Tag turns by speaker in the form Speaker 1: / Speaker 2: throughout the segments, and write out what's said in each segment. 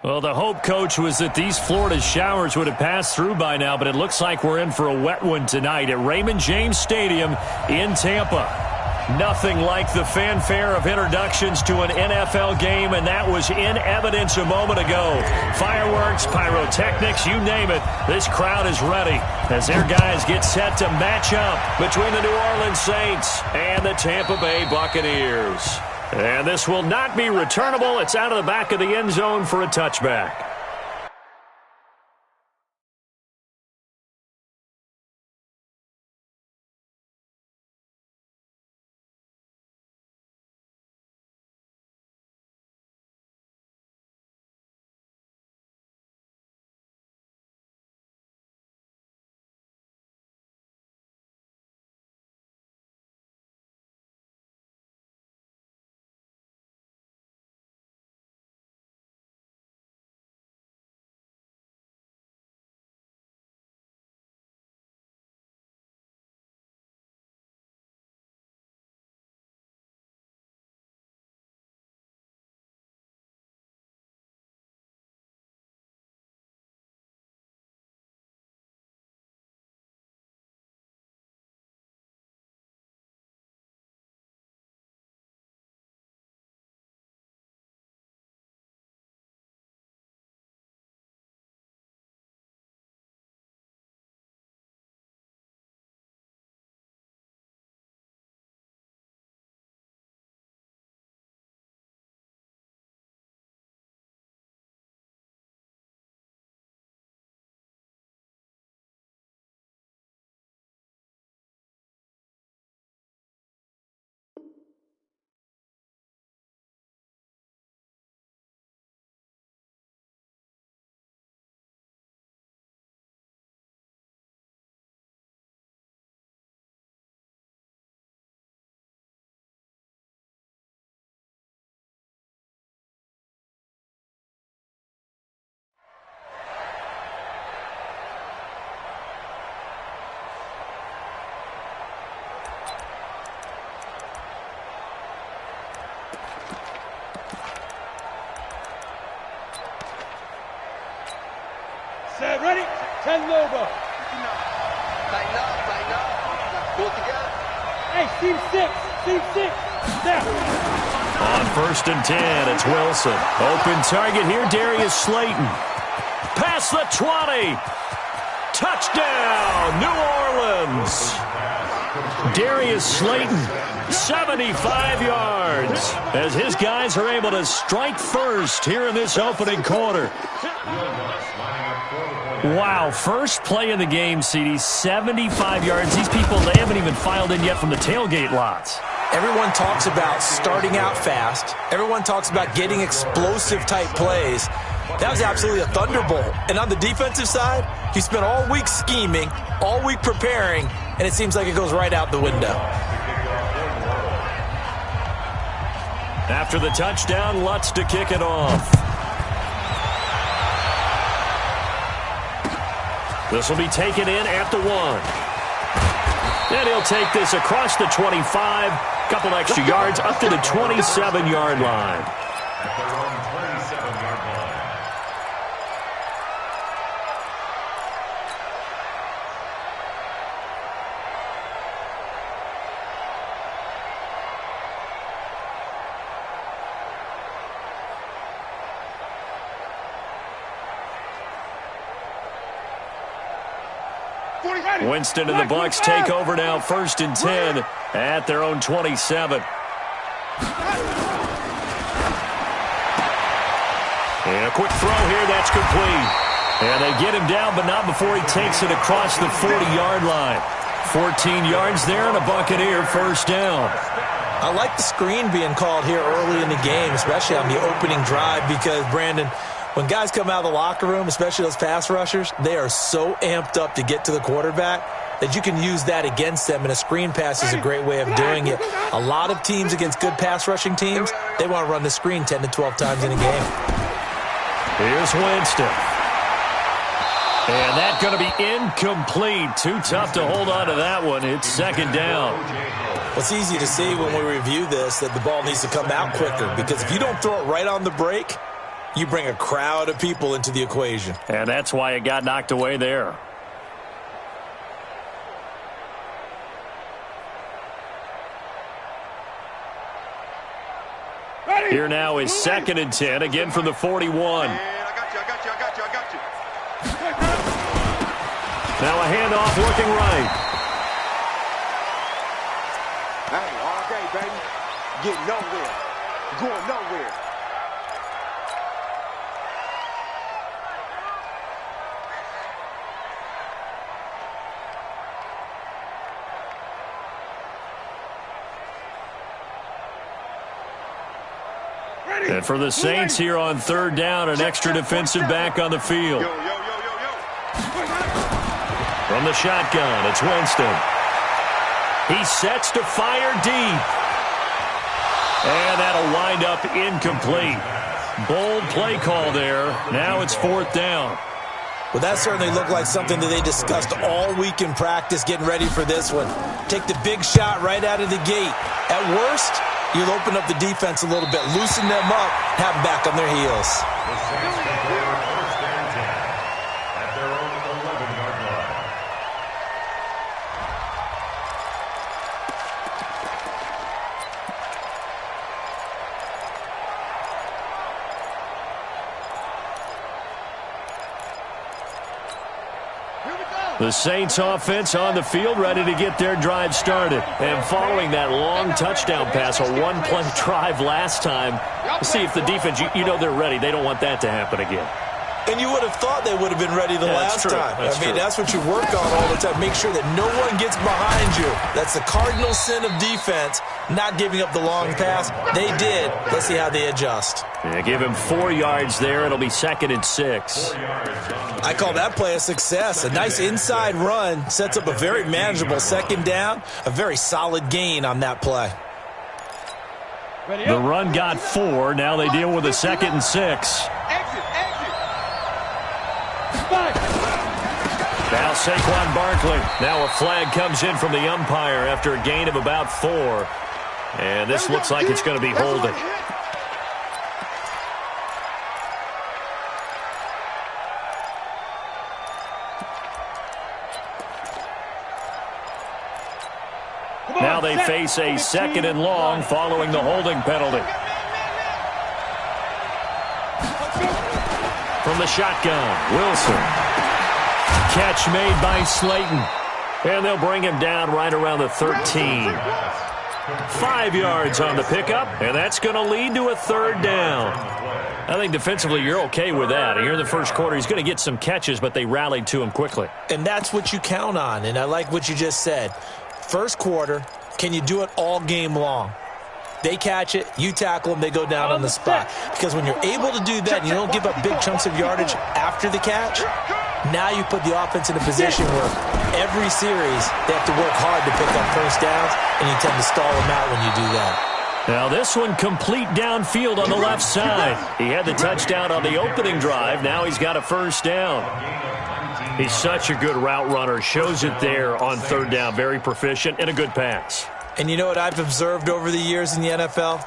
Speaker 1: Well, the hope, Coach, was that these Florida showers would have passed through by now, but it looks like we're in for a wet one tonight at Raymond James Stadium in Tampa. Nothing like the fanfare of introductions to an NFL game, and that was in evidence a moment ago. Fireworks, pyrotechnics, you name it. This crowd is ready as their guys get set to match up between the New Orleans Saints and the Tampa Bay Buccaneers. And this will not be returnable. It's out of the back of the end zone for a touchback.
Speaker 2: Set, ready? 10 logo.
Speaker 3: Tighten up. Pull together.
Speaker 2: Hey, seam six. Step.
Speaker 1: On 1st and 10, it's Wilson. Open target here, Darius Slayton. Past the 20. Touchdown, New Orleans. Darius Slayton, 75 yards, as his guys are able to strike first here in this opening quarter. Wow, first play of the game, CD, 75 yards. These people, they haven't even filed in yet from the tailgate lots.
Speaker 4: Everyone talks about starting out fast. Everyone talks about getting explosive-type plays. That was absolutely a thunderbolt. And on the defensive side, he spent all week scheming, all week preparing, and it seems like it goes right out the window.
Speaker 1: After the touchdown, Lutz to kick it off. This will be taken in at the 1. And he'll take this across the 25. Couple extra yards up to the 27-yard line. Winston and the Bucs take over now, 1st and 10 at their own 27. And a quick throw here, that's complete. And they get him down, but not before he takes it across the 40-yard line. 14 yards there and a Buccaneer first down.
Speaker 4: I like the screen being called here early in the game, especially on the opening drive, because, Brandon, when guys come out of the locker room, especially those pass rushers, they are so amped up to get to the quarterback that you can use that against them, and a screen pass is a great way of doing it. A lot of teams against good pass rushing teams, they want to run the screen 10 to 12 times in a game.
Speaker 1: Here's Winston. And that's going to be incomplete. Too tough to hold on to that one. It's 2nd down.
Speaker 4: It's easy to see when we review this that the ball needs to come out quicker, because if you don't throw it right on the break, you bring a crowd of people into the equation.
Speaker 1: And that's why it got knocked away there. Here now is 2nd and 10, again from the 41.
Speaker 3: I got you.
Speaker 1: Now a handoff looking right.
Speaker 5: Hey, all day, baby. Get nowhere. Going nowhere.
Speaker 1: And for the Saints here on 3rd down, an extra defensive back on the field. From the shotgun, it's Winston. He sets to fire deep. And that'll wind up incomplete. Bold play call there. Now it's 4th down.
Speaker 4: Well, that certainly looked like something that they discussed all week in practice getting ready for this one. Take the big shot right out of the gate. At worst, you'll open up the defense a little bit, loosen them up, have them back on their heels.
Speaker 1: The Saints offense on the field, ready to get their drive started. And following that long touchdown pass, a one-play drive last time, see if the defense, you know they're ready. They don't want that to happen again.
Speaker 4: And you would have thought they would have been ready the last time. That's what you work on all the time. Make sure that no one gets behind you. That's the cardinal sin of defense, not giving up the long pass. They did. Let's see how they adjust.
Speaker 1: Yeah, give him 4 yards there. It'll be 2nd and 6.
Speaker 4: I call that play a success. A nice inside run sets up a very manageable 2nd down. A very solid gain on that play.
Speaker 1: The run got 4. Now they deal with a 2nd and 6. Now Saquon Barkley. Now a flag comes in from the umpire after a gain of about 4. And this looks like it's going to be holding. Now they face a 2nd and long following the holding penalty. From the shotgun, Wilson. Catch made by Slayton. And they'll bring him down right around the 13. 5 yards on the pickup, and that's going to lead to a 3rd down. I think defensively you're okay with that. Here in the first quarter, he's going to get some catches, but they rallied to him quickly.
Speaker 4: And that's what you count on, and I like what you just said. First quarter, can you do it all game long? They catch it, you tackle them, they go down on the spot. Because when you're able to do that and you don't give up big chunks of yardage after the catch, now you put the offense in a position where every series they have to work hard to pick up first downs, and you tend to stall them out when you do that.
Speaker 1: Now this one complete downfield on the left side. He had the touchdown on the opening drive. Now he's got a first down. He's such a good route runner. Shows it there on 3rd down. Very proficient and a good pass.
Speaker 4: And you know what I've observed over the years in the NFL?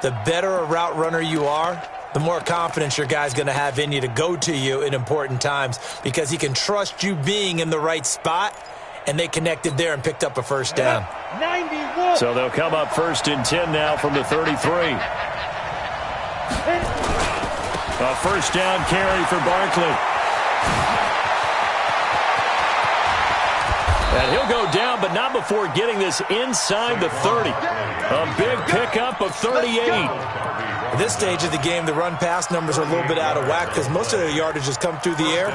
Speaker 4: The better a route runner you are, the more confidence your guy's going to have in you to go to you in important times because he can trust you being in the right spot, and they connected there and picked up a first down.
Speaker 2: 91.
Speaker 1: So they'll come up 1st and 10 now from the 33. A first down carry for Barkley. And he'll go down, but not before getting this inside the 30. A big pickup of 38.
Speaker 4: At this stage of the game, the run-pass numbers are a little bit out of whack because most of their yardage has come through the air.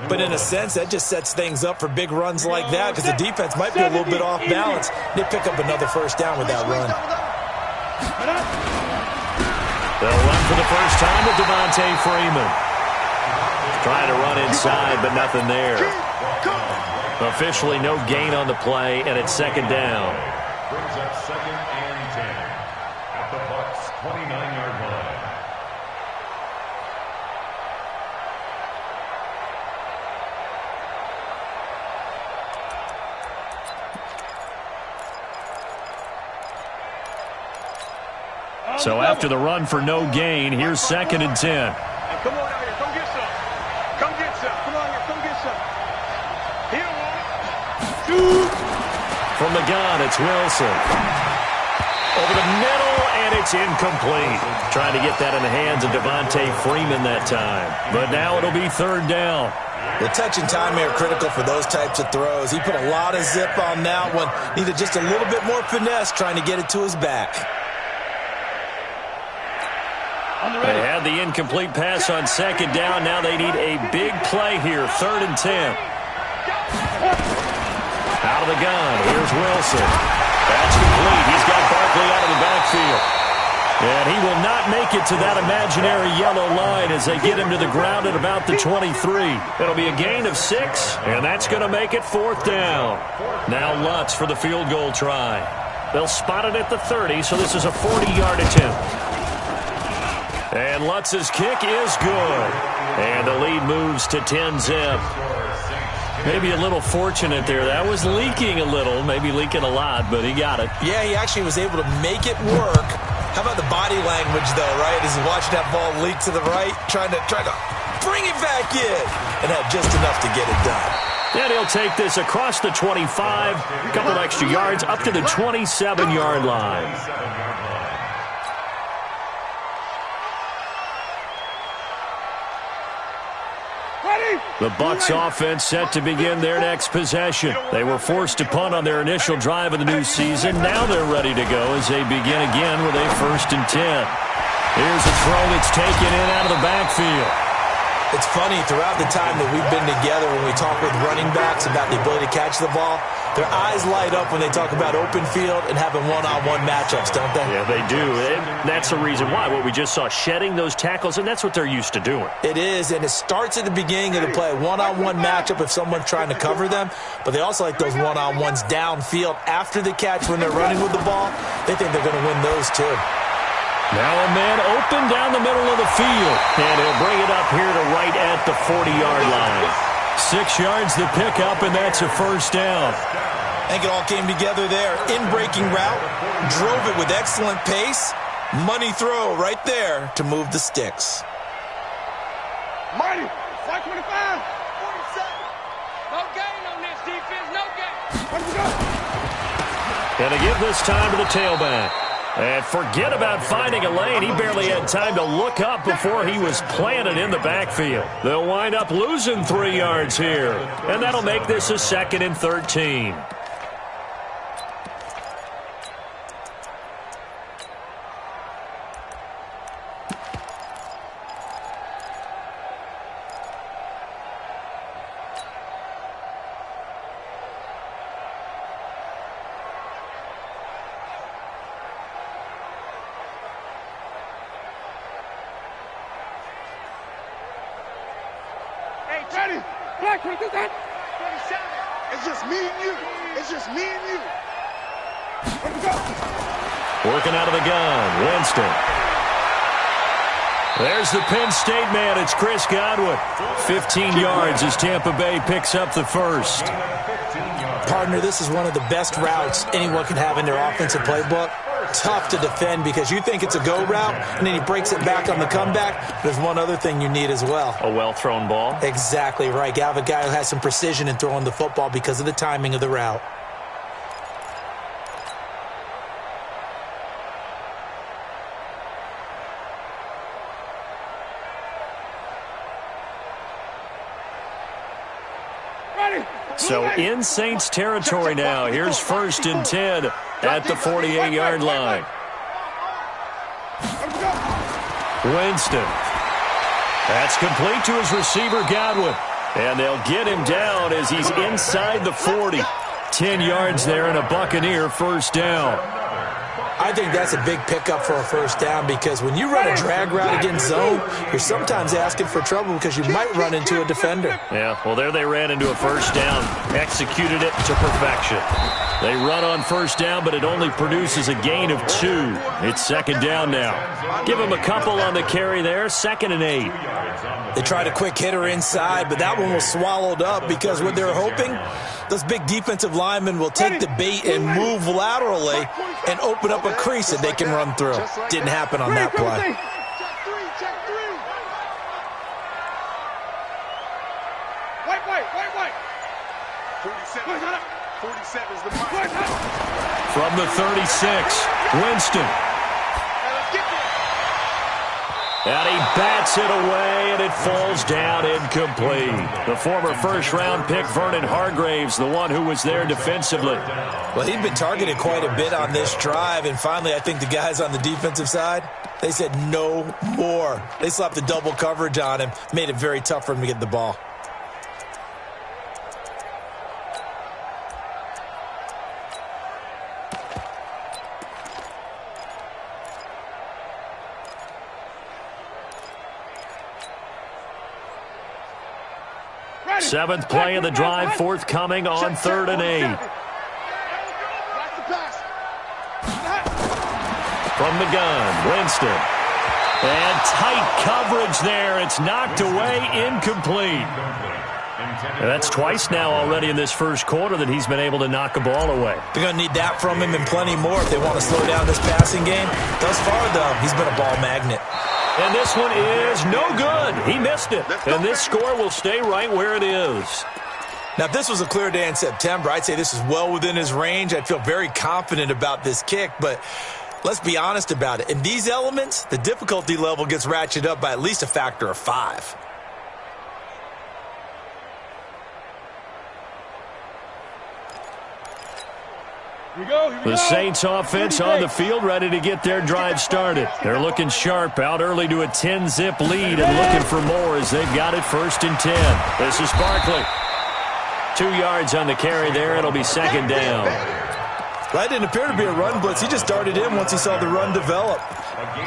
Speaker 4: But in a sense, that just sets things up for big runs like that because the defense might be a little bit off balance. They pick up another first down with that run.
Speaker 1: They'll run for the first time with Devontae Freeman. Trying to run inside, but nothing there. Officially no gain on the play, and it's 2nd down.
Speaker 6: Brings up 2nd and 10 at the Bucs' 29-yard line.
Speaker 1: So after the run for no gain, here's 2nd and 10.
Speaker 5: Come on out here. Come get some. Come get some. Come on here. Come get some. Here, one.
Speaker 1: From the gun, it's Wilson. Over the middle, and it's incomplete. Trying to get that in the hands of Devontae Freeman that time. But now it'll be third down.
Speaker 4: The touch and time are critical for those types of throws. He put a lot of zip on that one. Needed just a little bit more finesse trying to get it to his back.
Speaker 1: They had the incomplete pass on second down. Now they need a big play here. 3rd and 10. Out of the gun. Here's Wilson. That's complete. He's got Barkley out of the backfield. And he will not make it to that imaginary yellow line as they get him to the ground at about the 23. It'll be a gain of 6, and that's going to make it 4th down. Now Lutz for the field goal try. They'll spot it at the 30, so this is a 40-yard attempt. And Lutz's kick is good. And the lead moves to 10-zip. Maybe a little fortunate there. That was leaking a little, maybe leaking a lot, but he got it.
Speaker 4: Yeah, he actually was able to make it work. How about the body language, though, right? As he watched that ball leak to the right, trying to bring it back in, and had just enough to get it done.
Speaker 1: And he'll take this across the 25, a couple extra yards, up to the 27-yard line. The Bucs offense set to begin their next possession. They were forced to punt on their initial drive of the new season. Now they're ready to go as they begin again with a 1st and 10. Here's a throw that's taken in out of the backfield.
Speaker 4: It's funny, throughout the time that we've been together, when we talk with running backs about the ability to catch the ball, their eyes light up when they talk about open field and having one-on-one matchups, don't they?
Speaker 1: Yeah, they do. And that's the reason why. What we just saw, shedding those tackles, and that's what they're used to doing.
Speaker 4: It is, and it starts at the beginning of the play. One-on-one matchup if someone's trying to cover them, but they also like those one-on-ones downfield after the catch when they're running with the ball. They think they're going to win those too.
Speaker 1: Now a man open down the middle of the field, and he'll bring it up here to right at the 40-yard line. 6 yards the pickup, and that's a 1st down.
Speaker 4: I think it all came together there. In-breaking route, drove it with excellent pace. Money throw right there to move the sticks.
Speaker 2: Marty, 525.
Speaker 5: 47. No gain on this defense, no gain.
Speaker 2: Where we go?
Speaker 1: Gonna give this time to the tailback. And forget about finding a lane. He barely had time to look up before he was planted in the backfield. They'll wind up losing 3 yards here. And that'll make this a 2nd and 13.
Speaker 2: Ready? Black, what is that?
Speaker 5: 27. It's just me and you. It's just me and you.
Speaker 2: Where we go?
Speaker 1: Working out of the gun, Winston. There's the Penn State man. It's Chris Godwin. 15 yards as Tampa Bay picks up the 1st.
Speaker 4: Partner, this is one of the best routes anyone can have in their offensive playbook. Tough to defend because you think it's a go route, and then he breaks it back on the comeback. There's one other thing you need as well.
Speaker 1: A well-thrown ball.
Speaker 4: Exactly right. You have a guy who has some precision in throwing the football because of the timing of the route.
Speaker 1: So in Saints territory now. Here's 1st and 10 at the 48-yard line. Winston. That's complete to his receiver, Godwin. And they'll get him down as he's inside the 40. 10 yards there and a Buccaneer 1st down.
Speaker 4: I think that's a big pickup for a 1st down because when you run a drag route against zone, you're sometimes asking for trouble because you might run into a defender.
Speaker 1: Yeah, well, there they ran into a 1st down, executed it to perfection. They run on 1st down, but it only produces a gain of 2. It's 2nd down now. Give them a couple on the carry there, 2nd and 8.
Speaker 4: They tried a quick hitter inside, but that one was swallowed up because what they're hoping, those big defensive linemen will take the bait and move laterally and open up a crease that they can run through. Didn't happen on that play.
Speaker 2: White.
Speaker 3: 47. 47 is the mark.
Speaker 1: From the 36, Winston. And he bats it away, and it falls down incomplete. The former first-round pick, Vernon Hargraves, the one who was there defensively.
Speaker 4: Well, he'd been targeted quite a bit on this drive, and finally I think the guys on the defensive side, they said no more. They slapped the double coverage on him, made it very tough for him to get the ball.
Speaker 1: Seventh play of the drive forthcoming on 3rd and 8. From the gun, Winston. And tight coverage there. It's knocked away, incomplete. And that's twice now already in this first quarter that he's been able to knock a ball away.
Speaker 4: They're going to need that from him and plenty more if they want to slow down this passing game. Thus far, though, he's been a ball magnet.
Speaker 1: And this one is no good. He missed it. And this score will stay right where it is.
Speaker 4: Now, if this was a clear day in September, I'd say this is well within his range. I'd feel very confident about this kick, but let's be honest about it. In these elements, the difficulty level gets ratcheted up by at least a factor of 5.
Speaker 1: The Saints offense on the field, ready to get their drive started. They're looking sharp, out early to a 10-zip lead and looking for more as they've got it 1st and 10. This is Barkley. 2 yards on the carry there. It'll be 2nd down.
Speaker 4: That didn't appear to be a run blitz. He just darted in once he saw the run develop.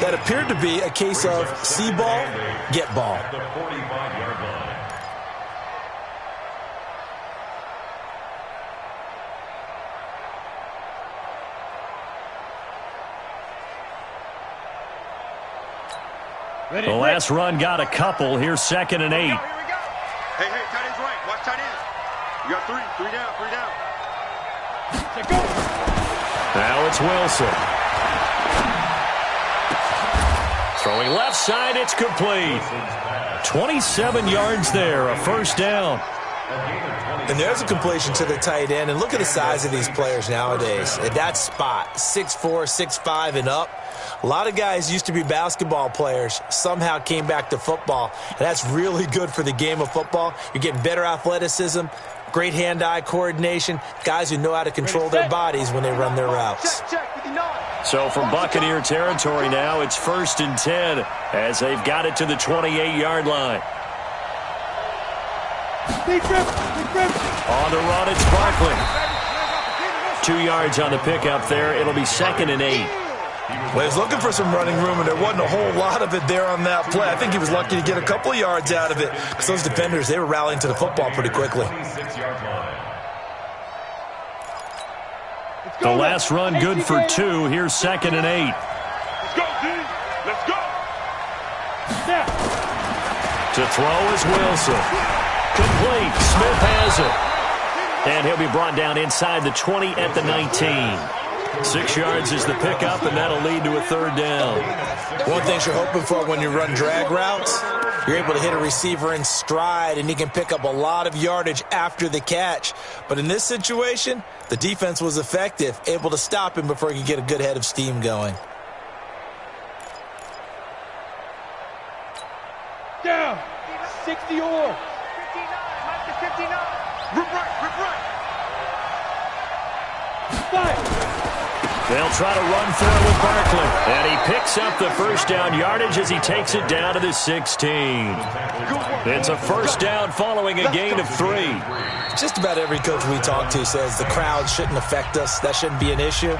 Speaker 4: That appeared to be a case of see ball, get ball.
Speaker 6: The 45-yard line.
Speaker 1: The last run got a couple. Here's 2nd and 8.
Speaker 3: Hey, tight end's right. Watch tight end. You got 3 down.
Speaker 1: Now it's Wilson. Throwing left side, it's complete. 27 yards there, a 1st down.
Speaker 4: And there's a completion to the tight end. And look at the size of these players nowadays. At that spot, 6'4", 6'5", and up. A lot of guys used to be basketball players, somehow came back to football. And that's really good for the game of football. You're getting better athleticism, great hand-eye coordination, guys who know how to control their bodies when they run their routes.
Speaker 1: So from Buccaneer territory now, it's 1st and 10 as they've got it to the 28-yard line. On the run, it's Barkley. 2 yards on the pickup there. It'll be 2nd and 8.
Speaker 4: Well, he was looking for some running room, and there wasn't a whole lot of it there on that play. I think he was lucky to get a couple of yards out of it because those defenders, they were rallying to the football pretty quickly.
Speaker 1: The last run good for 2. Here's 2nd and 8.
Speaker 5: Let's go, D. Let's go.
Speaker 1: To throw is Wilson. Complete. Smith has it. And he'll be brought down inside the 20 at the 19. 6 yards is the pickup, and that'll lead to a 3rd down.
Speaker 4: One thing you're hoping for when you run drag routes, you're able to hit a receiver in stride, and he can pick up a lot of yardage after the catch. But in this situation, the defense was effective, able to stop him before he could get a good head of steam going.
Speaker 2: Down. 60 or.
Speaker 3: 59. Rip right.
Speaker 2: Fight.
Speaker 1: They'll try to run for it with Barkley. And he picks up the 1st down yardage as he takes it down to the 16. It's a 1st down following a gain of 3.
Speaker 4: Just about every coach we talk to says the crowd shouldn't affect us. That shouldn't be an issue.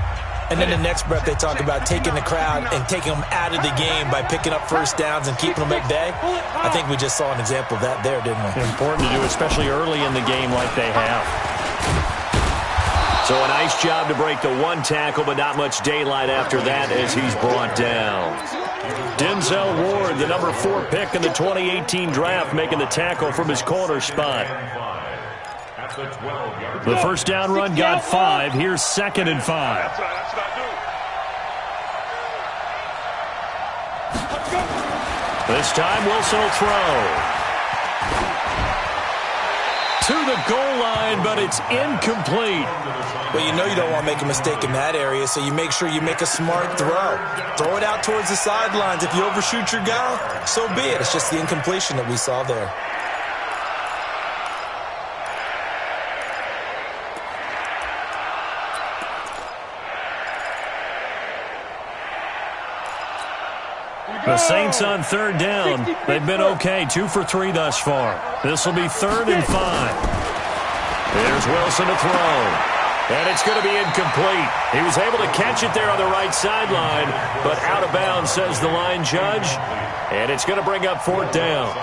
Speaker 4: And then the next breath they talk about taking the crowd and taking them out of the game by picking up 1st downs and keeping them at bay. I think we just saw an example of that there, didn't we?
Speaker 1: Important to do, especially early in the game like they have. So a nice job to break the 1 tackle, but not much daylight after that as he's brought down. Denzel Ward, the number 4 pick in the 2018 draft, making the tackle from his corner spot. The 1st down run got 5. Here's 2nd and 5.
Speaker 5: That's what I do.
Speaker 1: This time Wilson will throw. to the goal line, but it's incomplete.
Speaker 4: Well, you know you don't want to make a mistake in that area, so you make sure you make a smart throw. Throw it out towards the sidelines. If you overshoot your guy, so be it. It's just the incompletion that we saw there.
Speaker 1: The Saints on third down. They've been okay, 2 for 3 thus far. This will be 3rd and 5. There's Wilson to throw. And it's going to be incomplete. He was able to catch it there on the right sideline, but out of bounds, says the line judge. And it's going to bring up 4th down.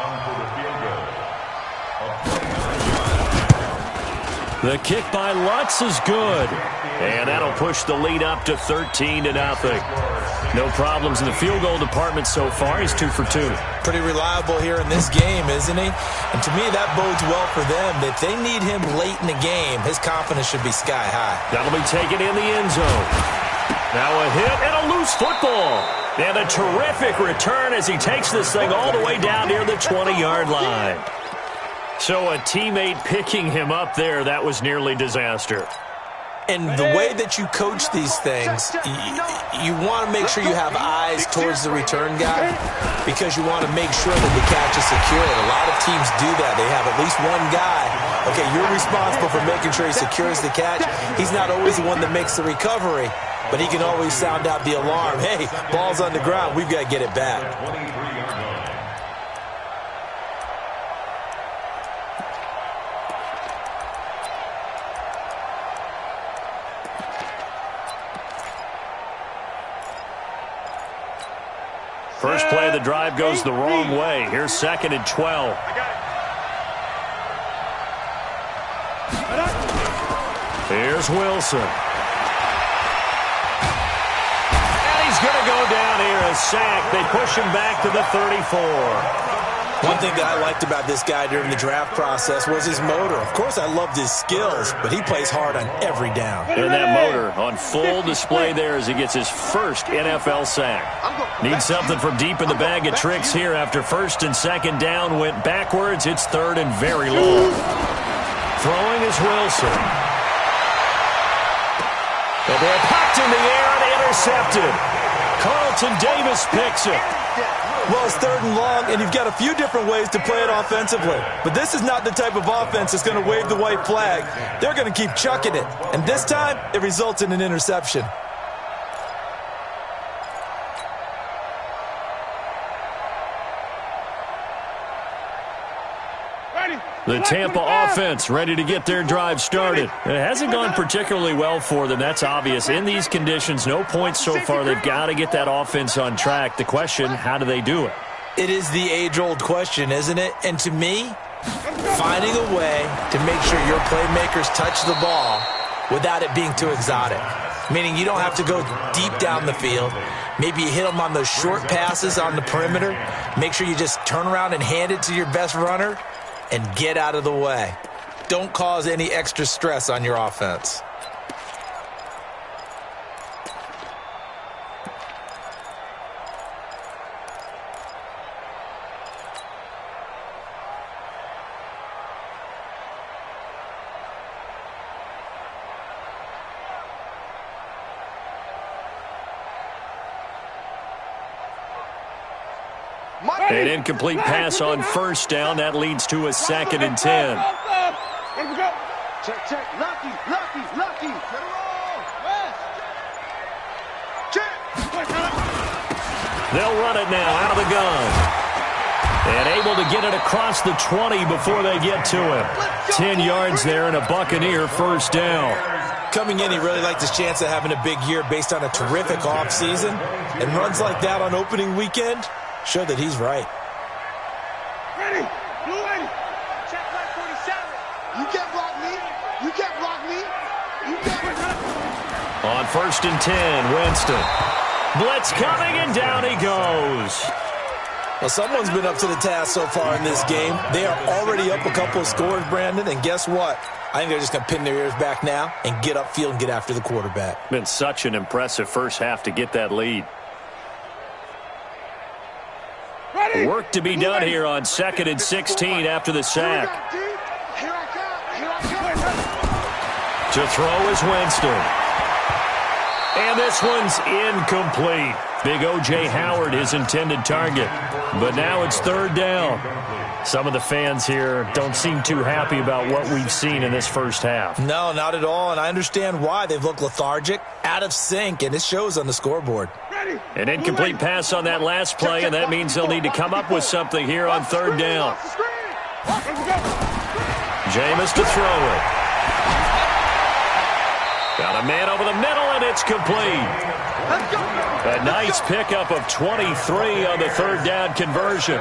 Speaker 1: The kick by Lutz is good. And that'll push the lead up to 13-0. No problems in the field goal department so far. He's 2 for 2.
Speaker 4: Pretty reliable here in this game, isn't he? And to me, that bodes well for them. If they need him late in the game, his confidence should be sky high.
Speaker 1: That'll be taken in the end zone. Now a hit and a loose football. And a terrific return as he takes this thing all the way down near the 20-yard line. So a teammate picking him up there, that was nearly disaster.
Speaker 4: And the way that you coach these things, you want to make sure you have eyes towards the return guy because you want to make sure that the catch is secured. A lot of teams do that. They have at least one guy. Okay, you're responsible for making sure he secures the catch. He's not always the one that makes the recovery, but he can always sound out the alarm. Hey, ball's on the ground. We've got to get it back.
Speaker 1: First play of the drive goes the wrong way. Here's 2nd and 12. Here's Wilson. And he's going to go down here, a sack. They push him back to the 34.
Speaker 4: One thing that I liked about this guy during the draft process was his motor. Of course, I loved his skills, but he plays hard on every down.
Speaker 1: And that motor on full display there as he gets his first NFL sack. Needs something from deep in the bag of tricks here after 1st and 2nd down. Went backwards. It's 3rd and very long. Throwing is Wilson. And they're popped in the air and intercepted. Carlton Davis picks it.
Speaker 4: Well, it's 3rd and long, and you've got a few different ways to play it offensively. But this is not the type of offense that's going to wave the white flag. They're going to keep chucking it. And this time, it results in an interception.
Speaker 1: The Tampa offense ready to get their drive started. It hasn't gone particularly well for them. That's obvious. In these conditions, no points so far. They've got to get that offense on track. The question, how do they do it?
Speaker 4: It is the age-old question, isn't it? And to me, finding a way to make sure your playmakers touch the ball without it being too exotic. Meaning you don't have to go deep down the field. Maybe you hit them on those short passes on the perimeter. Make sure you just turn around and hand it to your best runner and get out of the way. Don't cause any extra stress on your offense.
Speaker 1: An incomplete pass on 1st down. That leads to a 2nd and 10.
Speaker 5: Check, check. Lucky. Get it all. Check.
Speaker 1: They'll run it now out of the gun. And able to get it across the 20 before they get to him. 10 yards there and a Buccaneer 1st down.
Speaker 4: Coming in, he really liked his chance of having a big year based on a terrific offseason. And runs like that on opening weekend show that he's right.
Speaker 5: Ready. Blue 80. Check right 47. You can't block me. You can't block me. You can't.
Speaker 1: On 1st and 10, Winston. Blitz coming, and down he goes.
Speaker 4: Well, someone's been up to the task so far in this game. They are already up a couple of scores, Brandon, and guess what? I think they're just going to pin their ears back now and get upfield and get after the quarterback.
Speaker 1: Been such an impressive first half to get that lead. Work to be done here on 2nd and 16 after the sack.
Speaker 5: Here I come.
Speaker 1: To throw is Winston. And this one's incomplete. Big O.J. Howard, his intended target. But now it's third down. Some of the fans here don't seem too happy about what we've seen in this first half.
Speaker 4: No, not at all, and I understand why. They've looked lethargic, out of sync, and it shows on the scoreboard.
Speaker 1: An incomplete pass on that last play, and that means they'll need to come up with something here on third down. Jameis to throw it. Got a man over the middle, and it's complete. A nice pickup of 23 on the third down conversion.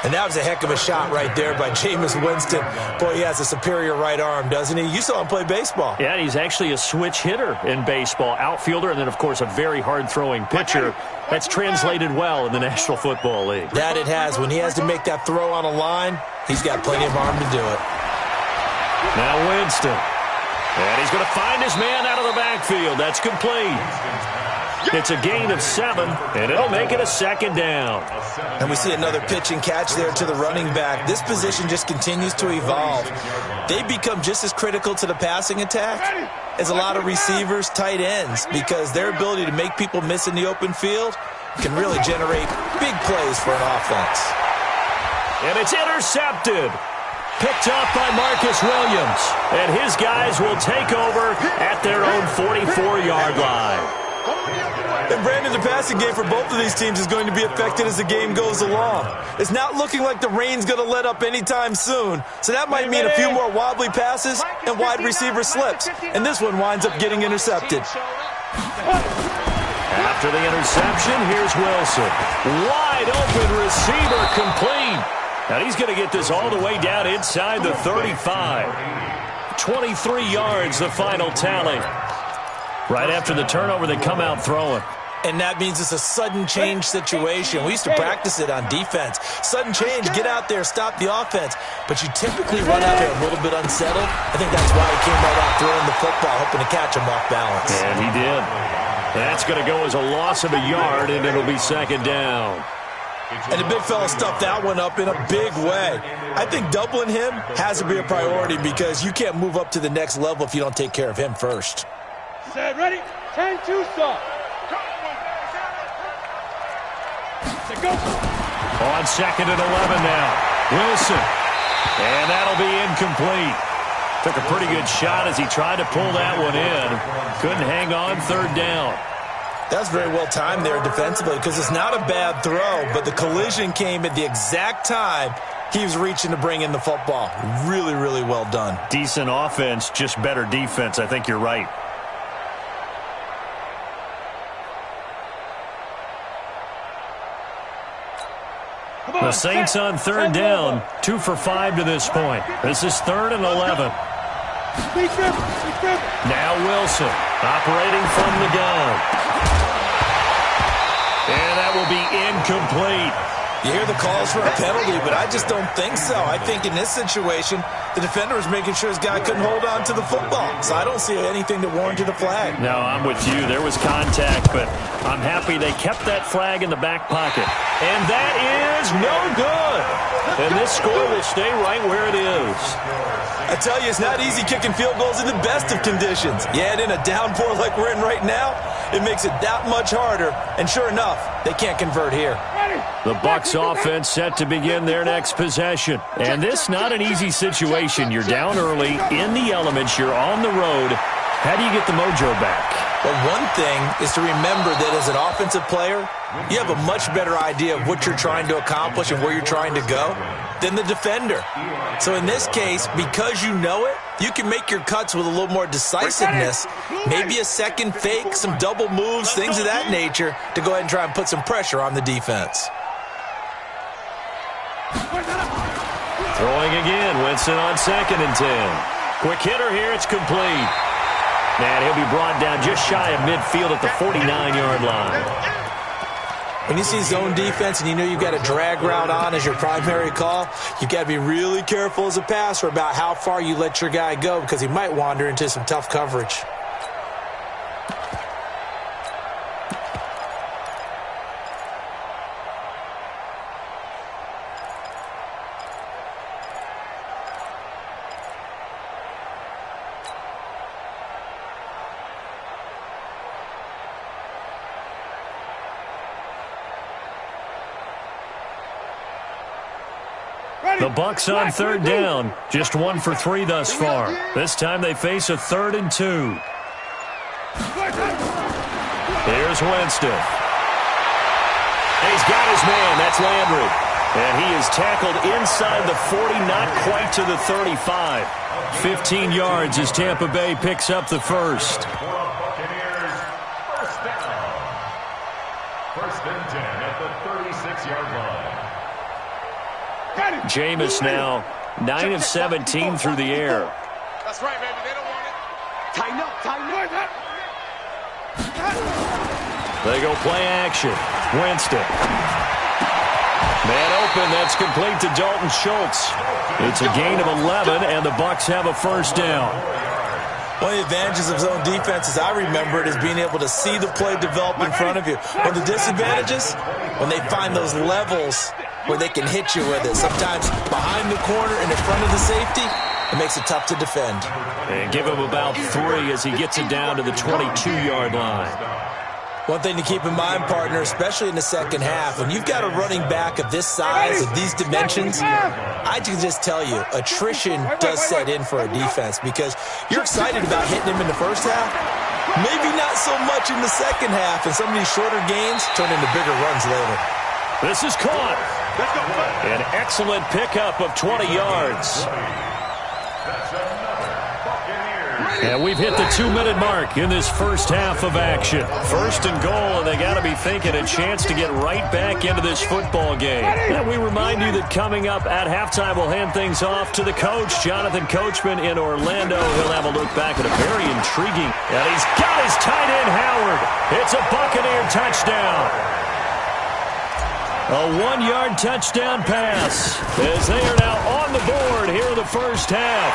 Speaker 4: And that was a heck of a shot right there by Jameis Winston. Boy, he has a superior right arm, doesn't he? You saw him play baseball.
Speaker 1: Yeah, he's actually a switch hitter in baseball. Outfielder, and then, of course, a very hard-throwing pitcher. That's translated well in the National Football League.
Speaker 4: That it has. When he has to make that throw on a line, he's got plenty of arm to do it.
Speaker 1: Now Winston. And he's going to find his man out of the backfield. That's complete. It's a gain of 7, and it'll make it a second down.
Speaker 4: And we see another pitch and catch there to the running back. This position just continues to evolve. They become just as critical to the passing attack as a lot of receivers, tight ends, because their ability to make people miss in the open field can really generate big plays for an offense.
Speaker 1: And it's intercepted. Picked up by Marcus Williams. And his guys will take over at their own 44-yard line.
Speaker 4: And Brandon, the passing game for both of these teams is going to be affected as the game goes along. It's not looking like the rain's going to let up anytime soon. So that might mean a few more wobbly passes and wide receiver slips. And this one winds up getting intercepted.
Speaker 1: After the interception, here's Wilson. Wide open receiver complete. Now he's going to get this all the way down inside the 35. 23 yards, the final tally. Right after the turnover, they come out throwing.
Speaker 4: And that means it's a sudden change situation. We used to practice it on defense. Sudden change, get out there, stop the offense. But you typically run out there a little bit unsettled. I think that's why he came right out throwing the football, hoping to catch him off balance.
Speaker 1: And he did. That's going to go as a loss of a yard, and it'll be second down.
Speaker 4: And the big fella stuffed that one up in a big way. I think doubling him has to be a priority because you can't move up to the next level if you don't take care of him first.
Speaker 2: Set, ready, 10-2 stop. Go.
Speaker 1: On second and 11 now. Wilson. And that'll be incomplete. Took a pretty good shot as he tried to pull that one in. Couldn't hang on third down.
Speaker 4: That's very well timed there defensively because it's not a bad throw, but the collision came at the exact time he was reaching to bring in the football. Really, really well done.
Speaker 1: Decent offense, just better defense. I think you're right. The Saints on third down, 2 for 5 to this point. This is 3rd and 11. Now Wilson operating from the gun. And that will be incomplete.
Speaker 4: You hear the calls for a penalty, but I just don't think so. I think in this situation, the defender was making sure his guy couldn't hold on to the football. So I don't see anything that warranted a flag.
Speaker 1: No, I'm with you. There was contact, but I'm happy they kept that flag in the back pocket. And that is no good. And this score will stay right where it is.
Speaker 4: I tell you, it's not easy kicking field goals in the best of conditions. Yet in a downpour like we're in right now, it makes it that much harder. And sure enough, they can't convert here.
Speaker 1: The Bucs offense set to begin their next possession. And this not an easy situation. You're down early, in the elements, you're on the road. How do you get the mojo back?
Speaker 4: Well, one thing is to remember that as an offensive player, you have a much better idea of what you're trying to accomplish and where you're trying to go than the defender. So in this case, because you know it, you can make your cuts with a little more decisiveness, maybe a second fake, some double moves, things of that nature, to go ahead and try and put some pressure on the defense.
Speaker 1: Throwing again, Winston on 2nd and 10. Quick hitter here, it's complete. Man, he'll be brought down just shy of midfield at the 49-yard line.
Speaker 4: When you see zone defense and you know you've got a drag route on as your primary call, you've got to be really careful as a passer about how far you let your guy go because he might wander into some tough coverage.
Speaker 1: The Bucs on third down. Just 1 for 3 thus far. This time they face a 3rd and 2. Here's Winston. He's got his man. That's Landry. And he is tackled inside the 40, not quite to the 35. 15 yards as Tampa Bay picks up the first.
Speaker 6: First and 10 at the 36-yard line.
Speaker 1: Jameis now 9 of 17 through the air.
Speaker 5: That's right, baby. They don't want it. Tighten up, tighten up.
Speaker 1: They go play action. Winston. Man open. That's complete to Dalton Schultz. It's a gain of 11, and the Bucs have a first down.
Speaker 4: One of the advantages of zone defense, as I remember it, is being able to see the play develop in front of you. One of the disadvantages, when they find those levels where they can hit you with it. Sometimes behind the corner and in front of the safety, it makes it tough to defend.
Speaker 1: And give him about 3 as he gets it down to the 22-yard line.
Speaker 4: One thing to keep in mind, partner, especially in the second half, when you've got a running back of this size, of these dimensions, I can just tell you, attrition does set in for a defense because you're excited about hitting him in the first half, maybe not so much in the second half, and some of these shorter gains turn into bigger runs later.
Speaker 1: This is caught. An excellent pickup of 20 yards. And we've hit the 2-minute mark in this first half of action. First and goal, and they got to be thinking a chance to get right back into this football game. And we remind you that coming up at halftime, we'll hand things off to the coach, Jonathan Coachman in Orlando. He'll have a look back at a very intriguing, and he's got his tight end, Howard. It's a Buccaneer touchdown. A 1-yard touchdown pass as they are now on the board here in the first half.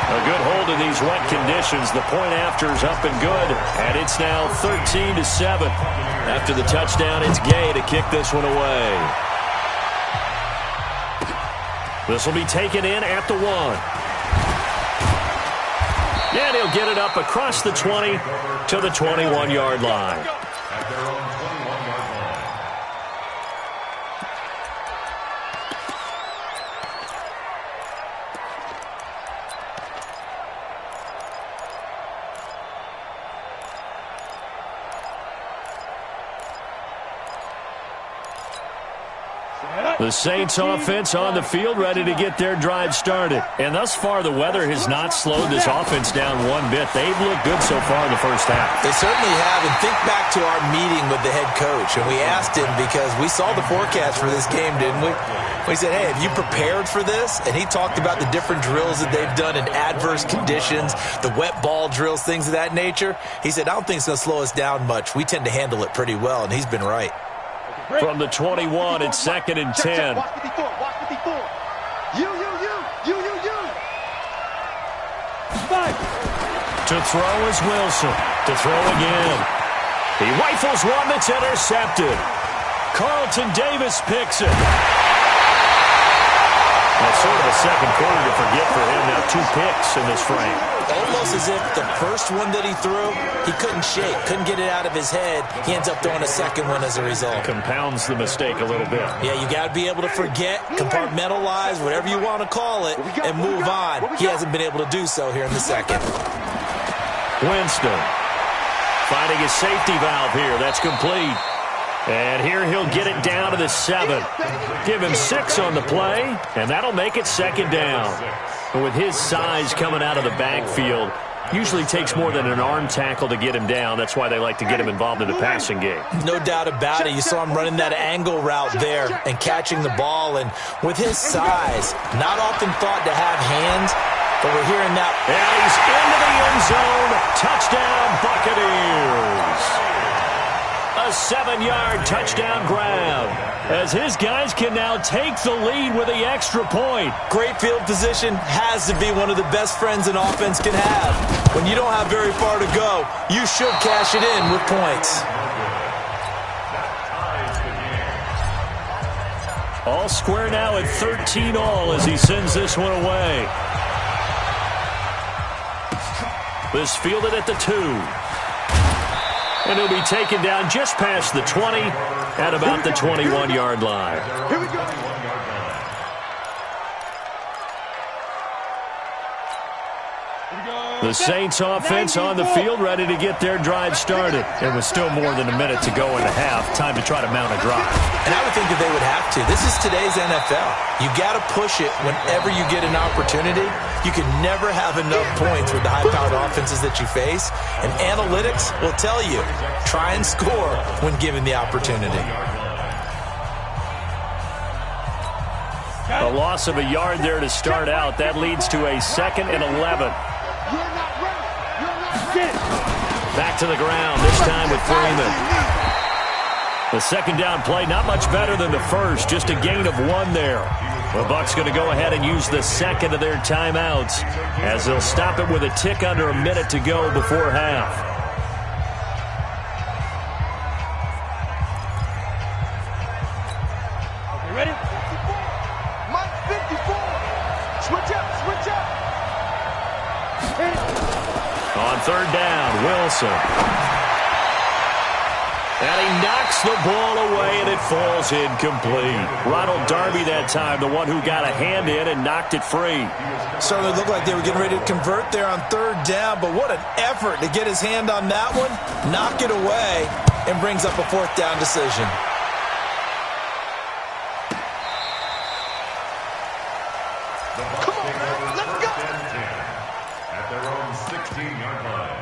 Speaker 1: A good hold of these wet conditions. The point after is up and good, and it's now 13-7. After the touchdown, it's Gay to kick this one away. This will be taken in at the 1. And he'll get it up across the 20 to the 21-yard line.
Speaker 6: At their own 21-yard line.
Speaker 1: The Saints offense on the field, ready to get their drive started. And thus far, the weather has not slowed this offense down one bit. They've looked good so far in the first half.
Speaker 4: They certainly have. And think back to our meeting with the head coach. And we asked him because we saw the forecast for this game, didn't we? We said, hey, have you prepared for this? And he talked about the different drills that they've done in adverse conditions, the wet ball drills, things of that nature. He said, I don't think it's going to slow us down much. We tend to handle it pretty well, and he's been right.
Speaker 1: From the 21, it's 2nd and 10.
Speaker 5: Watch 54, watch 54. You. 5.
Speaker 1: To throw is Wilson. To throw again. He rifles one that's intercepted. Carlton Davis picks it. That's sort of a second quarter to forget for him. Now 2 picks in this frame.
Speaker 4: Almost as if the first one that he threw, he couldn't shake, couldn't get it out of his head. He ends up throwing a second one as a result.
Speaker 1: Compounds the mistake a little bit.
Speaker 4: Yeah, you got to be able to forget, compartmentalize, whatever you want to call it, and move on. He hasn't been able to do so here in the second.
Speaker 1: Winston finding his safety valve here. That's complete. And here he'll get it down to the 7. Give him 6 on the play, and that'll make it 2nd down. And with his size coming out of the backfield, usually takes more than an arm tackle to get him down. That's why they like to get him involved in the passing game.
Speaker 4: No doubt about it. You saw him running that angle route there and catching the ball. And with his size, not often thought to have hands, but we're hearing that.
Speaker 1: And he's into the end zone. Touchdown, Buccaneers. A 7-yard touchdown grab as his guys can now take the lead with the extra point.
Speaker 4: Great field position has to be one of the best friends an offense can have. When you don't have very far to go, you should cash it in with points.
Speaker 1: All square now at 13 all as he sends this one away. This fielded at the 2. And he'll be taken down just past the 20 at about the 21-yard line.
Speaker 5: Here we go.
Speaker 1: The Saints offense on the field, ready to get their drive started. It was still more than a minute to go in the half. Time to try to mount a drive.
Speaker 4: And I would think that they would have to. This is today's NFL. You got to push it whenever you get an opportunity. You can never have enough points with the high-powered offenses that you face. And analytics will tell you, try and score when given the opportunity.
Speaker 1: A loss of a yard there to start out. That leads to a 2nd and 11. Back to the ground, this time with Freeman. The second down play, not much better than the first, just a gain of 1 there. The Bucs going to go ahead and use the second of their timeouts as they'll stop it with a tick under a minute to go before half.
Speaker 2: You ready?
Speaker 5: Mike 54. Switch up, switch up.
Speaker 1: On third down, Wilson. And he knocks the ball away, and it falls incomplete. Ronald Darby that time, the one who got a hand in and knocked it free.
Speaker 4: Certainly looked like they were getting ready to convert there on third down, but what an effort to get his hand on that one, knock it away, and brings up a 4th down decision.
Speaker 5: Come on, man, let's go.
Speaker 6: At their own 16-yard line.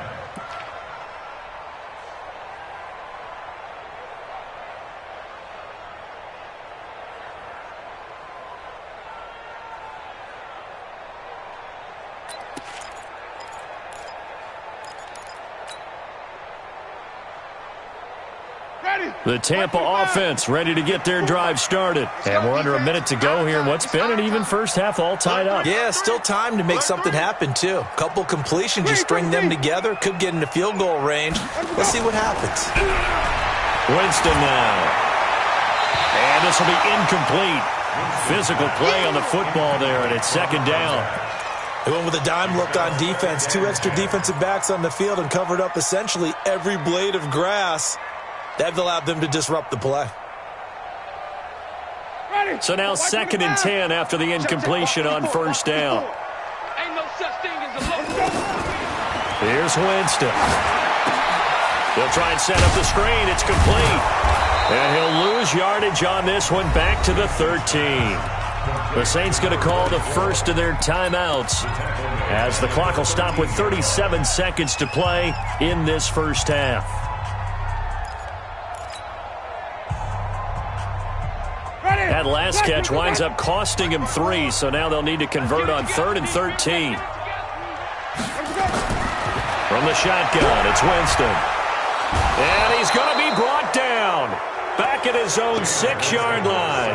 Speaker 1: The Tampa offense ready to get their drive started. And we're under a minute to go here in what's been an even first half, all tied up.
Speaker 4: Yeah, still time to make something happen, too. A couple completions, you string them together, could get into field goal range. Let's see what happens.
Speaker 1: Winston now. And this will be incomplete. Physical play on the football there, and it's 2nd down.
Speaker 4: They went with a dime look on defense. 2 extra defensive backs on the field and covered up essentially every blade of grass. That allowed them to disrupt the play.
Speaker 1: So now 2nd and 10 after the incompletion on first down.
Speaker 2: Ain't no such thing as a low.
Speaker 1: Here's Winston. They'll try and set up the screen. It's complete. And he'll lose yardage on this one, back to the 13. The Saints going to call the first of their timeouts as the clock will stop with 37 seconds to play in this first half. That last catch winds up costing him 3, so now they'll need to convert on 3rd and 13. From the shotgun, it's Winston. And he's going to be brought down. Back at his own 6-yard line.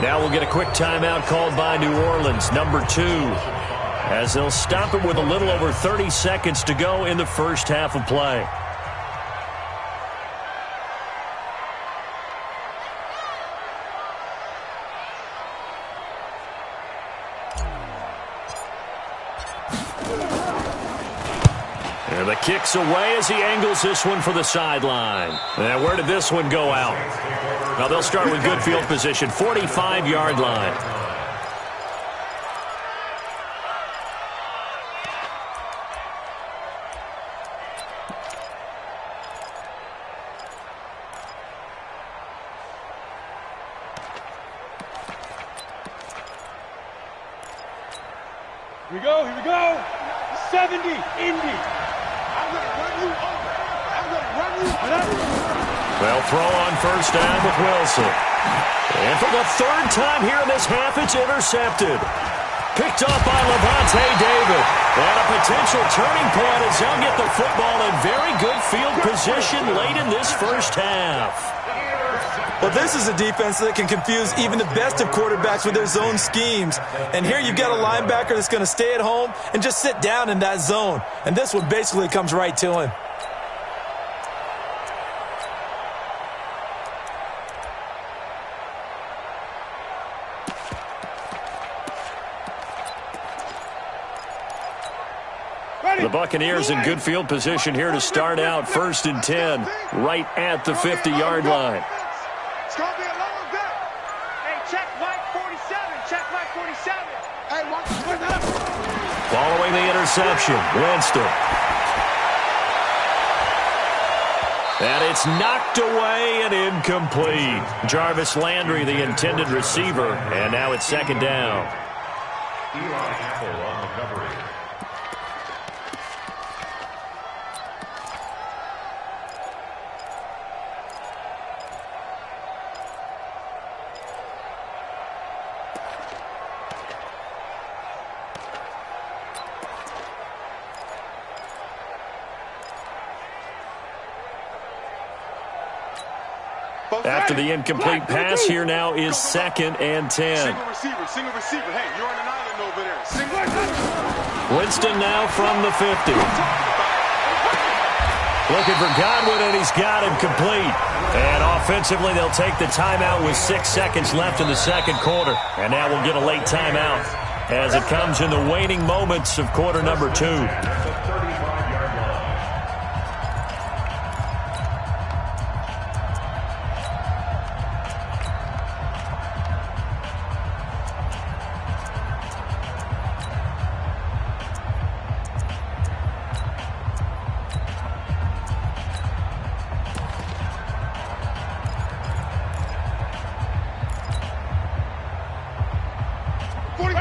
Speaker 1: Now we'll get a quick timeout called by New Orleans, number 2. As they'll stop it with a little over 30 seconds to go in the first half of play. And the kick's away as he angles this one for the sideline. And where did this one go out? Now they'll start with good field position, 45-yard line.
Speaker 2: Here we go, here we go. 70, Indy. I'm going to run you over. I'm going to run you over.
Speaker 1: They'll throw on first down with Wilson. And for the 3rd time here in this half, it's intercepted. Picked off by Levante David. And a potential turning point as they'll get the football in very good field position late in this first half.
Speaker 4: Well, this is a defense that can confuse even the best of quarterbacks with their zone schemes. And here you've got a linebacker that's going to stay at home and just sit down in that zone. And this one basically comes right to him.
Speaker 1: The Buccaneers in good field position here to start out 1st and 10, right at the 50-yard line.
Speaker 5: It's going to be a long day.
Speaker 2: Hey, check Mike 47. Check Mike 47.
Speaker 5: Hey, watch this.
Speaker 1: Following the interception, Winston. And it's knocked away and incomplete. Jarvis Landry, the intended receiver, and now it's second down.
Speaker 6: Eli Apple on the recovery.
Speaker 1: After the incomplete pass, here now is second and 10.
Speaker 3: Single receiver. Hey, you're on an island over there. Single.
Speaker 1: Winston now from the 50. Looking for Godwin, and he's got him complete. And offensively, they'll take the timeout with 6 seconds left in the second quarter. And now we'll get a late timeout as it comes in the waning moments of quarter number 2.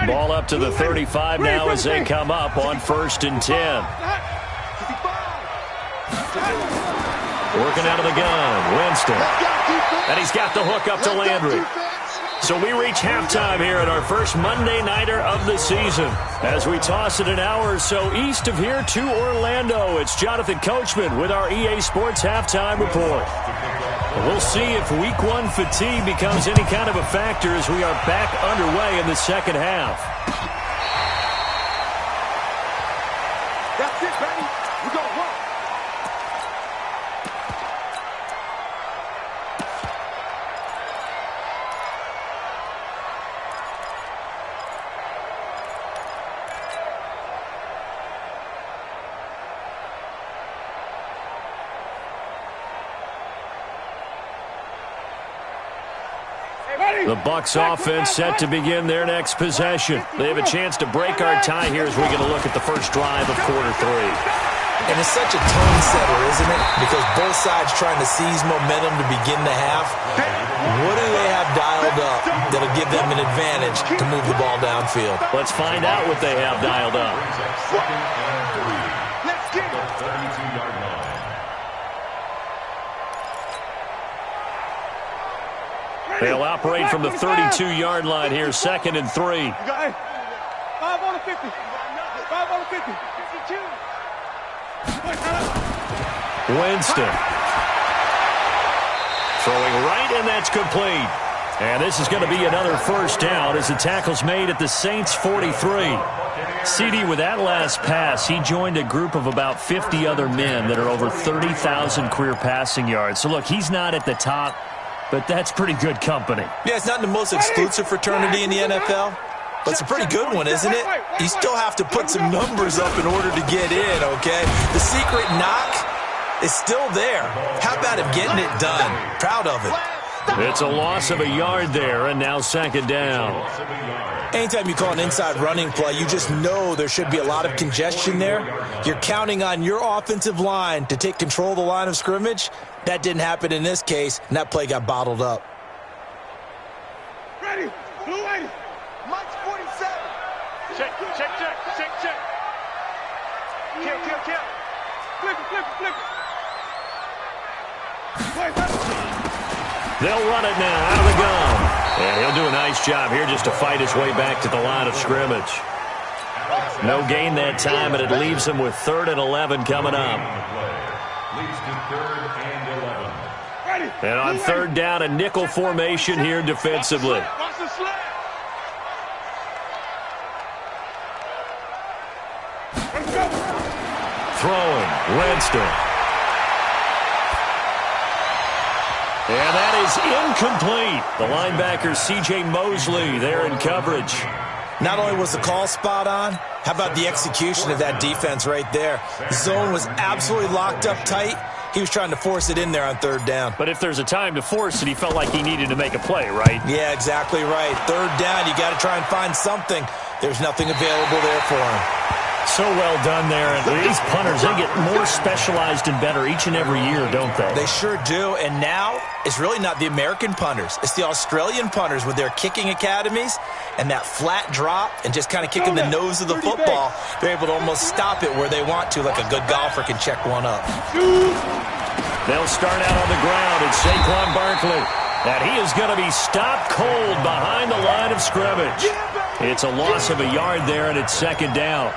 Speaker 1: Ball up to the 35 now as they come up on 1st and 10. Working out of the gun, Winston. And he's got the hook up to Landry. So we reach halftime here at our first Monday Nighter of the season. As we toss it an hour or so east of here to Orlando, it's Jonathan Coachman with our EA Sports Halftime Report. We'll see if Week 1 fatigue becomes any kind of a factor as we are back underway in the second half.
Speaker 3: That's it, baby. We're going to work.
Speaker 1: The Bucs offense set to begin their next possession. They have a chance to break our tie here as we get a look at the first drive of quarter 3.
Speaker 4: And it's such a tone setter, isn't it? Because both sides trying to seize momentum to begin the half. What do they have dialed up that'll give them an advantage to move the ball downfield?
Speaker 1: Let's find out what they have dialed up.
Speaker 3: Let's get it.
Speaker 6: 32-yard line.
Speaker 1: They'll operate from the 32-yard line here, 2nd and 3.
Speaker 2: You got 5 on the 50. 5 on the 50. 52.
Speaker 1: Winston. Throwing right, and that's complete. And this is going to be another first down as the tackle's made at the Saints' 43. CD, with that last pass, he joined a group of about 50 other men that are over 30,000 career passing yards. So, look, he's not at the top, but that's pretty good company.
Speaker 4: Yeah, it's not the most exclusive fraternity in the NFL, but it's a pretty good one, isn't it? You still have to put some numbers up in order to get in, okay? The secret knock is still there. How about him getting it done? Proud of it.
Speaker 1: It's a loss of a yard there, and now 2nd down.
Speaker 4: Anytime you call an inside running play, you just know there should be a lot of congestion there. You're counting on your offensive line to take control of the line of scrimmage. That didn't happen in this case, and that play got bottled up.
Speaker 2: Ready. Blue 80.
Speaker 3: Mike's 47.
Speaker 2: Check. Kill. Flip it.
Speaker 1: They'll run it now out of the gun. And he'll do a nice job here just to fight his way back to the line of scrimmage. No gain that time, and it leaves him with 3rd and 11 coming up.
Speaker 6: Leads to 3rd and 11.
Speaker 2: Ready.
Speaker 1: And on 3rd down, a nickel formation here defensively.
Speaker 2: Watch the sled. Let's go.
Speaker 1: Throwing, Winston. And that is incomplete. The linebacker, C.J. Mosley, there in coverage.
Speaker 4: Not only was the call spot on, how about the execution of that defense right there? The zone was absolutely locked up tight. He was trying to force it in there on 3rd down.
Speaker 1: But if there's a time to force it, he felt like he needed to make a play, right?
Speaker 4: Yeah, exactly right. 3rd down, you got to try and find something. There's nothing available there for him.
Speaker 1: So well done there. And these punters, they get more specialized and better each and every year, don't they?
Speaker 4: They sure do. And now it's really not the American punters. It's the Australian punters with their kicking academies and that flat drop and just kind of kicking the nose of the football. They're able to almost stop it where they want to, like a good golfer can check one up.
Speaker 1: They'll start out on the ground. It's Saquon Barkley. And he is going to be stopped cold behind the line of scrimmage. It's a loss of a yard there, and it's second down.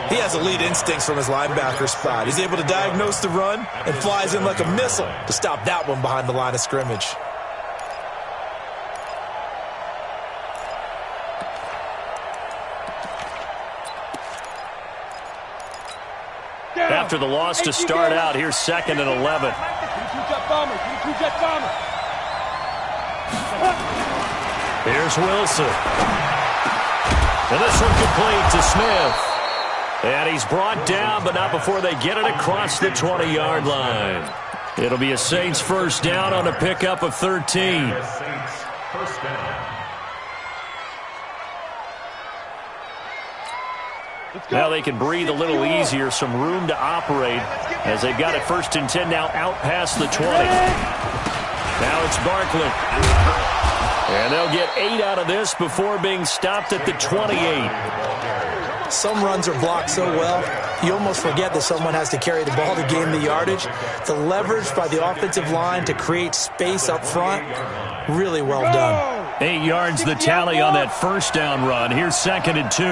Speaker 4: He has elite instincts from his linebacker spot. He's able to diagnose the run and flies in like a missile to stop that one behind the line of scrimmage.
Speaker 1: After the loss to start out, here's second and 11. Here's Wilson. And this one complete to Smith. And he's brought down, but not before they get it across the 20-yard line. It'll be a Saints first down on a pickup of 13.
Speaker 6: First down.
Speaker 1: Now they can breathe a little easier, some room to operate as they've got it first and 10 now out past the 20. Now it's Barkley. And they'll get 8 out of this before being stopped at the 28.
Speaker 4: Some runs are blocked so well, you almost forget that someone has to carry the ball to gain the yardage. The leverage by the offensive line to create space up front, really well done.
Speaker 1: 8 yards the tally on that first down run. Here's second and 2.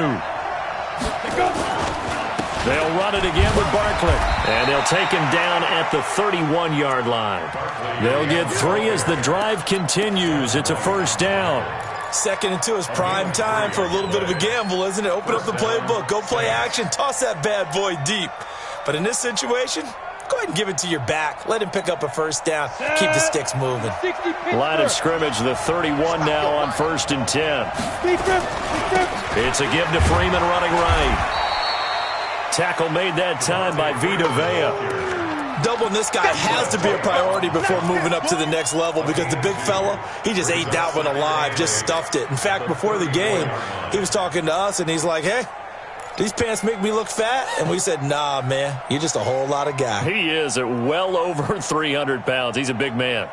Speaker 1: They'll run it again with Barkley. And they'll take him down at the 31-yard line. They'll get 3 as the drive continues. It's a first down.
Speaker 4: Second and 2 is prime time for a little bit of a gamble, isn't it? Open up the playbook, go play action, toss that bad boy deep. But in this situation, go ahead and give it to your back. Let him pick up a first down. Keep the sticks moving.
Speaker 1: Line of scrimmage, the 31 now on first and 10. It's a give to Freeman running right. Tackle made that time by Vita Vea.
Speaker 4: Doubling this guy has to be a priority before moving up to the next level because the big fella, he just ate that one alive, just stuffed it. In fact, before the game, he was talking to us, and he's like, hey, these pants make me look fat? And we said, nah, man, you're just a whole lot of guy.
Speaker 1: He is at well over 300 pounds. He's a big man.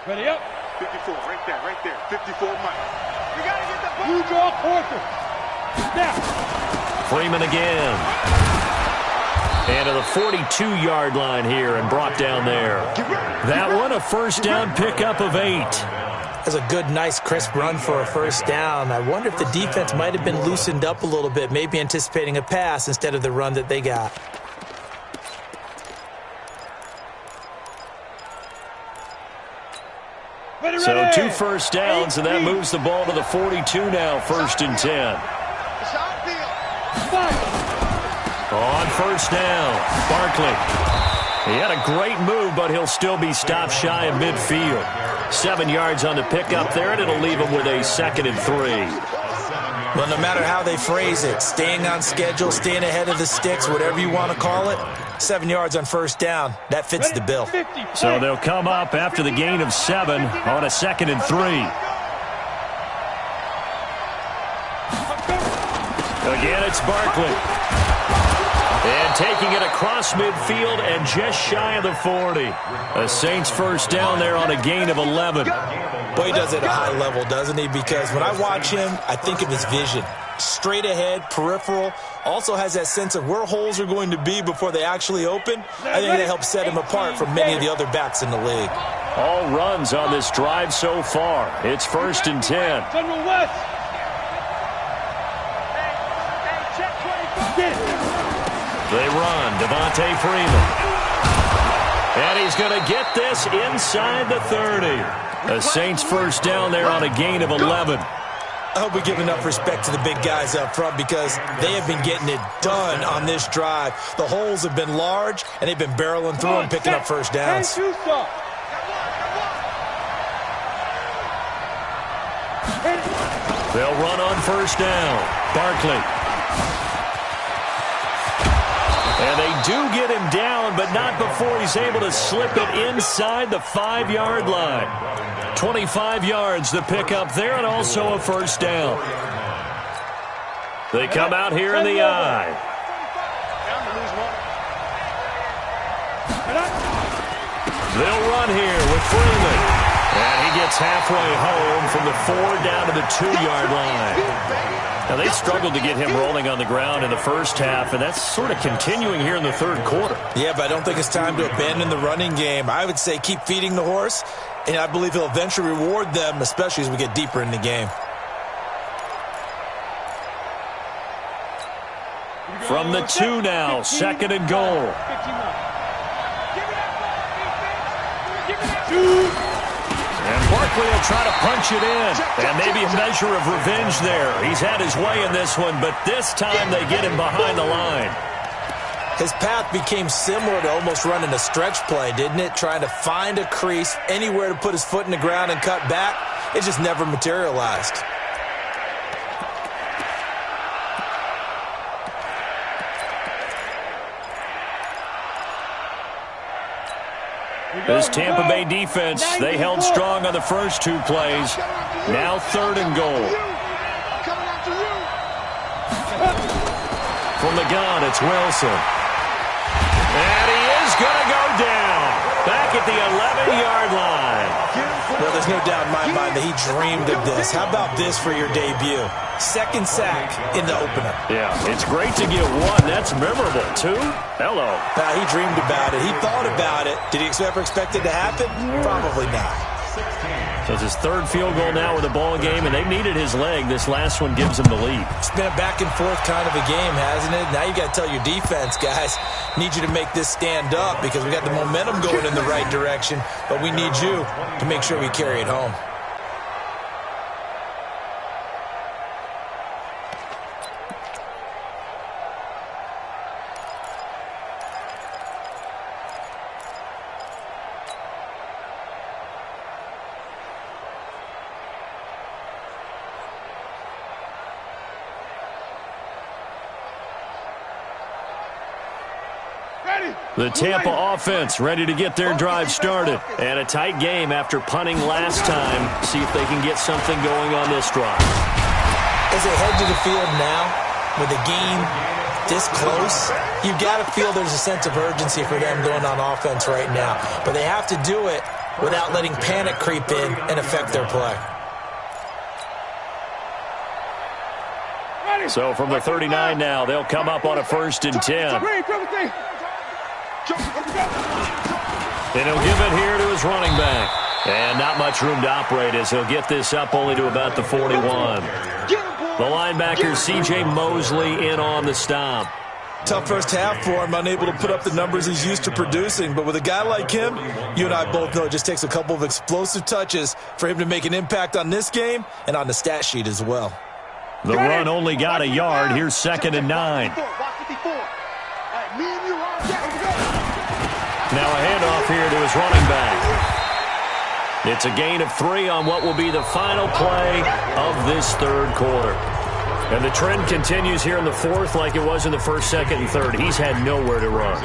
Speaker 2: Ready up.
Speaker 3: 54, right there. 54, Mike.
Speaker 2: We got to get the ball. You draw quarter. Now.
Speaker 1: Freeman again. And to the 42-yard line here and brought down there. That one a first down pickup of 8.
Speaker 4: That's a good, nice, crisp run for a first down. I wonder if the defense might have been loosened up a little bit, maybe anticipating a pass instead of the run that they got.
Speaker 1: So 2 first downs, and that moves the ball to the 42 now, first and 10. On first down, Barkley. He had a great move, but he'll still be stopped shy of midfield. 7 yards on the pickup there, and it'll leave him with a second and 3.
Speaker 4: Well, no matter how they phrase it, staying on schedule, staying ahead of the sticks, whatever you want to call it, 7 yards on first down, that fits the bill.
Speaker 1: So they'll come up after the gain of 7 on a second and 3. Again, it's Barkley. And taking it across midfield and just shy of the 40. A Saints first down there on a gain of 11.
Speaker 4: Boy, he does it at a high level, doesn't he? Because when I watch him, I think of his vision. Straight ahead, peripheral, also has that sense of where holes are going to be before they actually open. I think that helps set him apart from many of the other backs in the league.
Speaker 1: All runs on this drive so far. It's first and 10. They run, Devontae Freeman. And he's going to get this inside the 30. A Saints first down there on a gain of 11.
Speaker 4: I hope we give enough respect to the big guys up front because they have been getting it done on this drive. The holes have been large, and they've been barreling through and picking up first downs.
Speaker 1: They'll run on first down. Barkley. And they do get him down, but not before he's able to slip it inside the 5-yard line. 25 yards to pick up there, and also a first down. They come out here in the I. They'll run here with Freeman. And he gets halfway home from the 4 down to the 2-yard line. Now, they struggled to get him rolling on the ground in the first half, and that's sort of continuing here in the third quarter.
Speaker 4: Yeah, but I don't think it's time to abandon the running game. I would say keep feeding the horse, and I believe he'll eventually reward them, especially as we get deeper in the game.
Speaker 1: From the 2 now, 2nd and goal. And Barkley will try to punch it in. And maybe a measure of revenge there. He's had his way in this one, but this time they get him behind the line.
Speaker 4: His path became similar to almost running a stretch play, didn't it? Trying to find a crease, anywhere to put his foot in the ground and cut back. It just never materialized.
Speaker 1: This Tampa Bay defense, they held strong on the first 2 plays. Now 3rd and goal. From the gun, it's Wilson. And he is going to go down. Back at the 11-yard line.
Speaker 4: Well, there's no doubt in my mind that he dreamed of this. How about this for your debut? 2nd sack in the opener.
Speaker 1: Yeah, it's great to get 1. That's memorable. 2? Hello.
Speaker 4: He dreamed about it. He thought about it. Did he ever expect it to happen? Probably not.
Speaker 1: So it's his 3rd field goal now with the ball game, and they needed his leg. This last one gives him the lead.
Speaker 4: It's been a back-and-forth kind of a game, hasn't it? Now you got to tell your defense, guys, need you to make this stand up because we got the momentum going in the right direction, but we need you to make sure we carry it home.
Speaker 1: The Tampa offense ready to get their drive started. And a tight game after punting last time. See if they can get something going on this drive.
Speaker 4: As they head to the field now, with the game this close, you've got to feel there's a sense of urgency for them going on offense right now. But they have to do it without letting panic creep in and affect their play.
Speaker 1: So from the 39 now, they'll come up on a 1st and 10. And he'll give it here to his running back. And not much room to operate as he'll get this up only to about the 41. The linebacker, C.J. Mosley, in on the stop.
Speaker 4: Tough first half for him, unable to put up the numbers he's used to producing. But with a guy like him, you and I both know it just takes a couple of explosive touches for him to make an impact on this game and on the stat sheet as well.
Speaker 1: The run only got a yard. Here's 2nd and 9. Now a handoff here to his running back. It's a gain of 3 on what will be the final play of this 3rd quarter. And the trend continues here in the 4th like it was in the 1st, 2nd, and 3rd. He's had nowhere to run.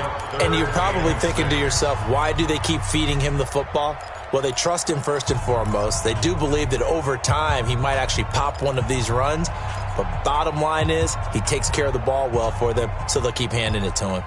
Speaker 4: And you're probably thinking to yourself, why do they keep feeding him the football? Well, they trust him first and foremost. They do believe that over time he might actually pop one of these runs. But bottom line is he takes care of the ball well for them, so they'll keep handing it to him.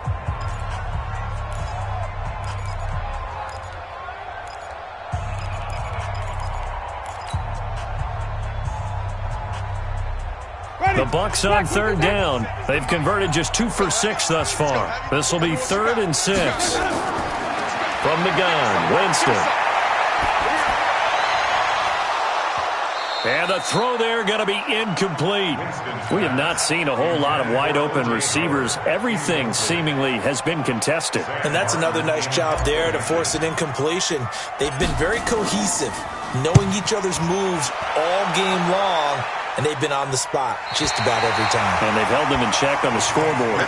Speaker 1: The Bucs on 3rd down. They've converted just 2 for 6 thus far. This will be 3rd and 6. From the gun, Winston. And the throw there going to be incomplete. We have not seen a whole lot of wide open receivers. Everything seemingly has been contested.
Speaker 4: And that's another nice job there to force an incompletion. They've been very cohesive, knowing each other's moves all game long, and they've been on the spot just about every time.
Speaker 1: And they've held them in check on the scoreboard.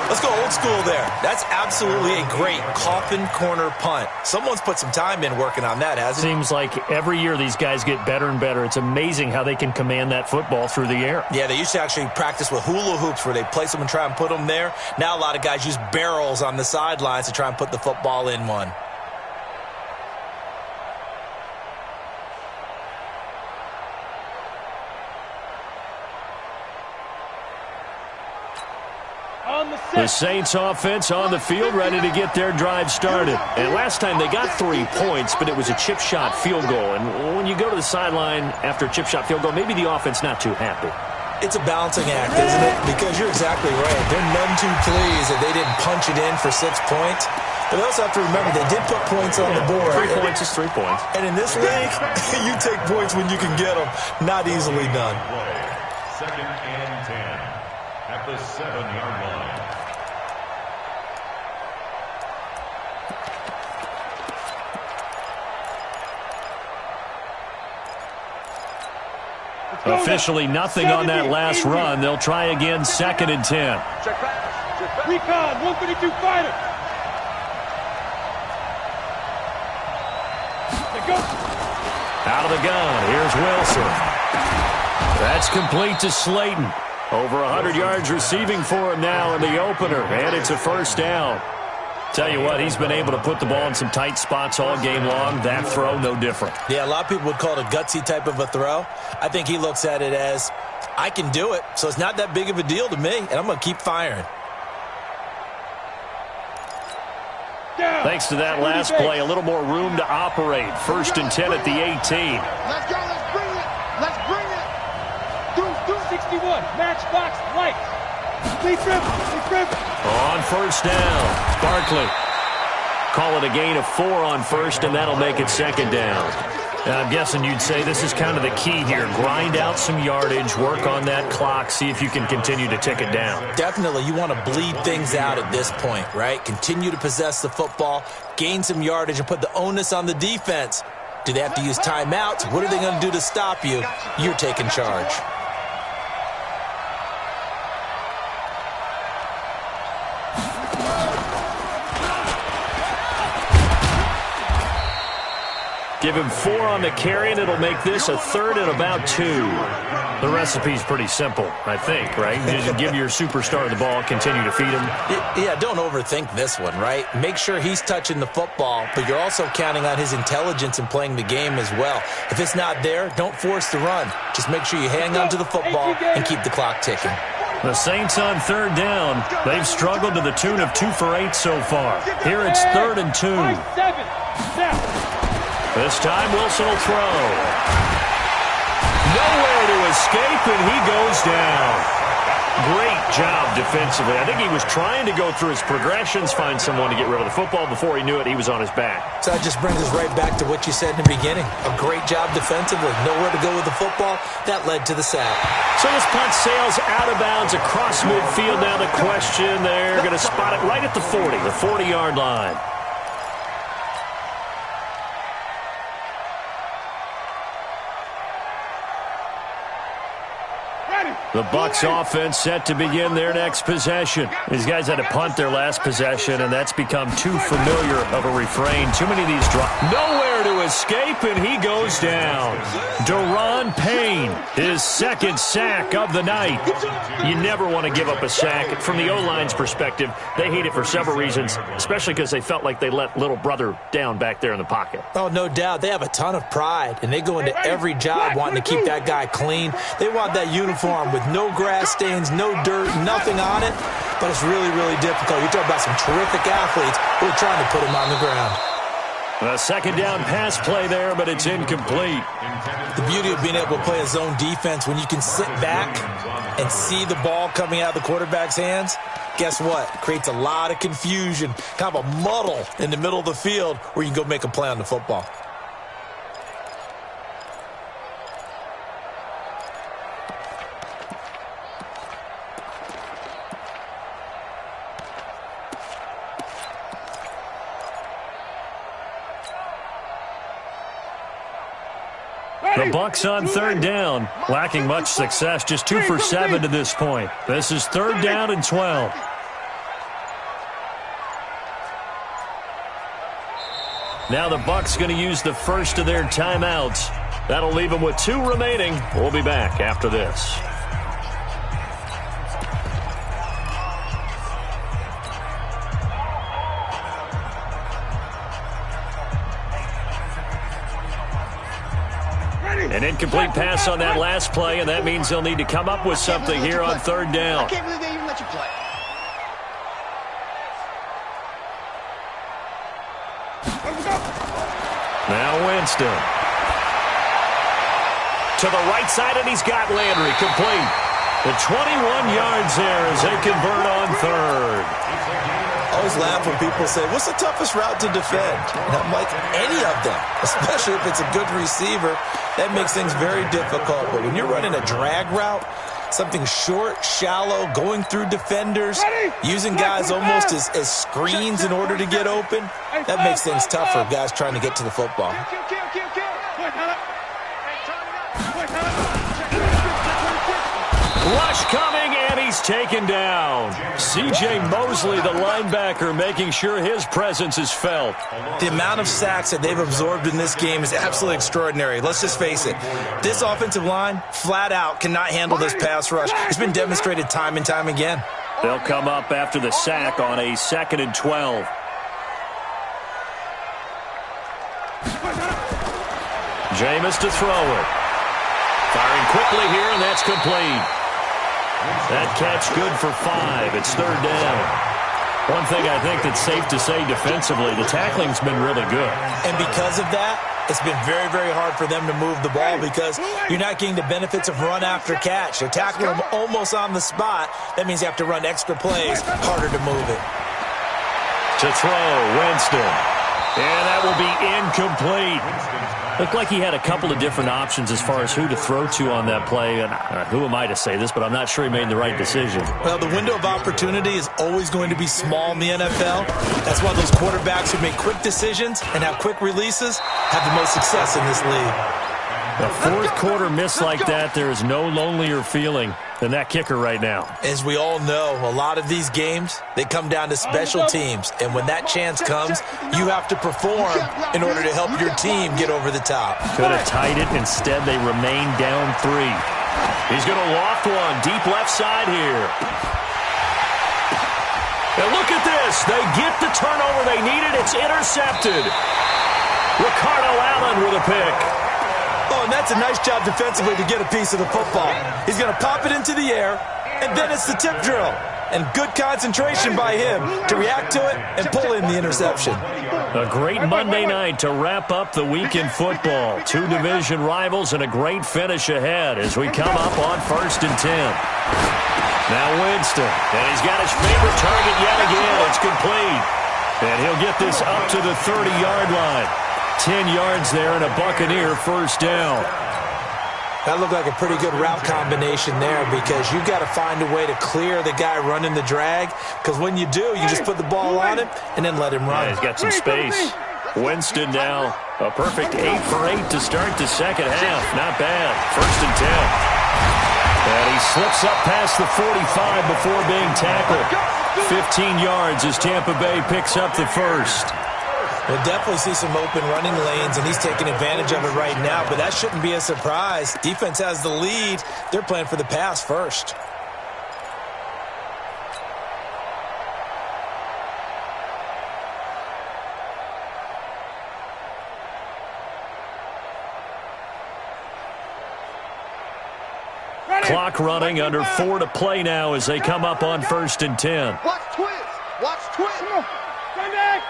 Speaker 4: Let's go old school there. That's absolutely a great coffin corner punt. Someone's put some time in working on that, hasn't it?
Speaker 1: Seems like every year these guys get better and better. It's amazing how they can command that football through the air.
Speaker 4: Yeah, they used to actually practice with hula hoops where they place them and try and put them there. Now a lot of guys use barrels on the sidelines to try and put the football in one.
Speaker 1: The Saints offense on the field, ready to get their drive started. And last time they got 3 points, but it was a chip shot field goal. And when you go to the sideline after a chip shot field goal, maybe the offense not too happy.
Speaker 4: It's a balancing act, isn't it? Because you're exactly right. They're none too pleased that they didn't punch it in for 6 points. But they also have to remember they did put points on the board.
Speaker 1: 3 points is 3 points.
Speaker 4: And in this league, you take points when you can get them. Not easily done.
Speaker 6: Second and 10 at the 7-yard line.
Speaker 1: Officially nothing on that last run. They'll try again, 2nd and 10.
Speaker 2: Recon, 132 fighter. Go.
Speaker 1: Out of the gun. Here's Wilson. That's complete to Slayton. Over 100 yards receiving for him now in the opener, and it's a first down. Tell you what, he's been able to put the ball in some tight spots all game long. That throw, no different.
Speaker 4: Yeah, a lot of people would call it a gutsy type of a throw. I think he looks at it as, I can do it, so it's not that big of a deal to me, and I'm going to keep firing.
Speaker 2: Down.
Speaker 1: Thanks to that last play, a little more room to operate. 1st and 10 at the 18.
Speaker 5: Let's go. Let's bring it. Let's bring it.
Speaker 2: Do 61. Matchbox light. Deep rip.
Speaker 1: On first down, Barkley. Call it a gain of 4 on first, and that'll make it 2nd down. Now, I'm guessing you'd say this is kind of the key here. Grind out some yardage, work on that clock, see if you can continue to tick it down.
Speaker 4: Definitely, you want to bleed things out at this point, right? Continue to possess the football, gain some yardage, and put the onus on the defense. Do they have to use timeouts? What are they going to do to stop you? You're taking charge.
Speaker 1: Give him 4 on the carry, and it'll make this a 3rd and about 2. The recipe's pretty simple, I think, right? You just give your superstar the ball, continue to feed him.
Speaker 4: Yeah, don't overthink this one, right? Make sure he's touching the football, but you're also counting on his intelligence in playing the game as well. If it's not there, don't force the run. Just make sure you hang on to the football and keep the clock ticking.
Speaker 1: The Saints on 3rd down. They've struggled to the tune of 2 for 8 so far. Here it's 3rd and 2. This time Wilson will throw. Nowhere to escape, and he goes down. Great job defensively. I think he was trying to go through his progressions, find someone to get rid of the football. Before he knew it, he was on his back.
Speaker 4: So that just brings us right back to what you said in the beginning. A great job defensively. Nowhere to go with the football. That led to the sack.
Speaker 1: So this punt sails out of bounds across midfield. Now the question, they're going to spot it right at the 40, the 40-yard line. The Bucs offense set to begin their next possession. These guys had to punt their last possession, and that's become too familiar of a refrain. Too many of these drops. Nowhere to escape, and he goes down. Daron Payne, his 2nd sack of the night. You never want to give up a sack. From the O-line's perspective, they hate it for several reasons, especially because they felt like they let little brother down back there in the pocket.
Speaker 4: Oh, no doubt. They have a ton of pride, and they go into every job wanting to keep that guy clean. They want that uniform with no grass stains, no dirt, nothing on it. But it's really, really difficult. You're talking about some terrific athletes who are trying to put him on the ground.
Speaker 1: A 2nd down pass play there, but it's incomplete.
Speaker 4: The beauty of being able to play a zone defense, when you can sit back and see the ball coming out of the quarterback's hands, guess what? It creates a lot of confusion, kind of a muddle in the middle of the field where you can go make a play on the football.
Speaker 1: The Bucks on third down, lacking much success, just 2 for 7 to this point. This is third down and 12. Now the Bucks going to use the first of their timeouts. That'll leave them with 2 remaining. We'll be back after this. An incomplete pass on that last play, and that means they'll need to come up with something here on third down.
Speaker 5: I can't believe they even let you play.
Speaker 1: Now Winston. To the right side, and he's got Landry complete. The 21 yards there as they convert on third.
Speaker 4: I always laugh when people say, what's the toughest route to defend? And I'm like, any of them, especially if it's a good receiver. That makes things very difficult. But when you're running a drag route, something short, shallow, going through defenders, using guys almost as screens in order to get open, that makes things tough for guys trying to get to the football.
Speaker 1: Rush coming, and he's taken down. C.J. Mosley, the linebacker, making sure his presence is felt.
Speaker 4: The amount of sacks that they've absorbed in this game is absolutely extraordinary. Let's just face it. This offensive line, flat out, cannot handle this pass rush. It's been demonstrated time and time again.
Speaker 1: They'll come up after the sack on a 2nd and 12. Jameis to throw it. Firing quickly here, and that's complete. That catch good for 5. It's third down. One thing I think that's safe to say defensively, the tackling's been really good.
Speaker 4: And because of that, it's been very, very hard for them to move the ball because you're not getting the benefits of run after catch. They're tackling them almost on the spot. That means you have to run extra plays, harder to move it.
Speaker 1: To throw, Winston. And that will be incomplete. Looked like he had a couple of different options as far as who to throw to on that play. And who am I to say this, but I'm not sure he made the right decision.
Speaker 4: Well, the window of opportunity is always going to be small in the NFL. That's why those quarterbacks who make quick decisions and have quick releases have the most success in this league.
Speaker 1: A fourth quarter miss like that, there is no lonelier feeling than that kicker right now.
Speaker 4: As we all know, a lot of these games, they come down to special teams. And when that chance comes, you have to perform in order to help your team get over the top.
Speaker 1: Could have tied it. Instead, they remain down 3. He's going to loft one deep left side here. And look at this. They get the turnover they needed. It's intercepted. Ricardo Allen with a pick.
Speaker 4: Oh, and that's a nice job defensively to get a piece of the football. He's going to pop it into the air, and then it's the tip drill. And good concentration by him to react to it and pull in the interception.
Speaker 1: A great Monday night to wrap up the week in football. 2 division rivals and a great finish ahead as we come up on 1st and 10. Now Winston, and he's got his favorite target yet again. It's complete. And he'll get this up to the 30-yard line. 10 yards there and a Buccaneer first down.
Speaker 4: That looked like a pretty good route combination there because you've got to find a way to clear the guy running the drag because when you do, you just put the ball on him and then let him run.
Speaker 1: Yeah, he's got some space. Winston now a perfect 8 for 8 to start the second half. Not bad. 1st and 10. And he slips up past the 45 before being tackled. 15 yards as Tampa Bay picks up the first.
Speaker 4: We'll definitely see some open running lanes, and he's taking advantage of it right now, but that shouldn't be a surprise. Defense has the lead. They're playing for the pass first.
Speaker 1: Clock running, under 4 to play now as they come up on 1st and 10.
Speaker 5: Watch twist. Watch twist. Stand back.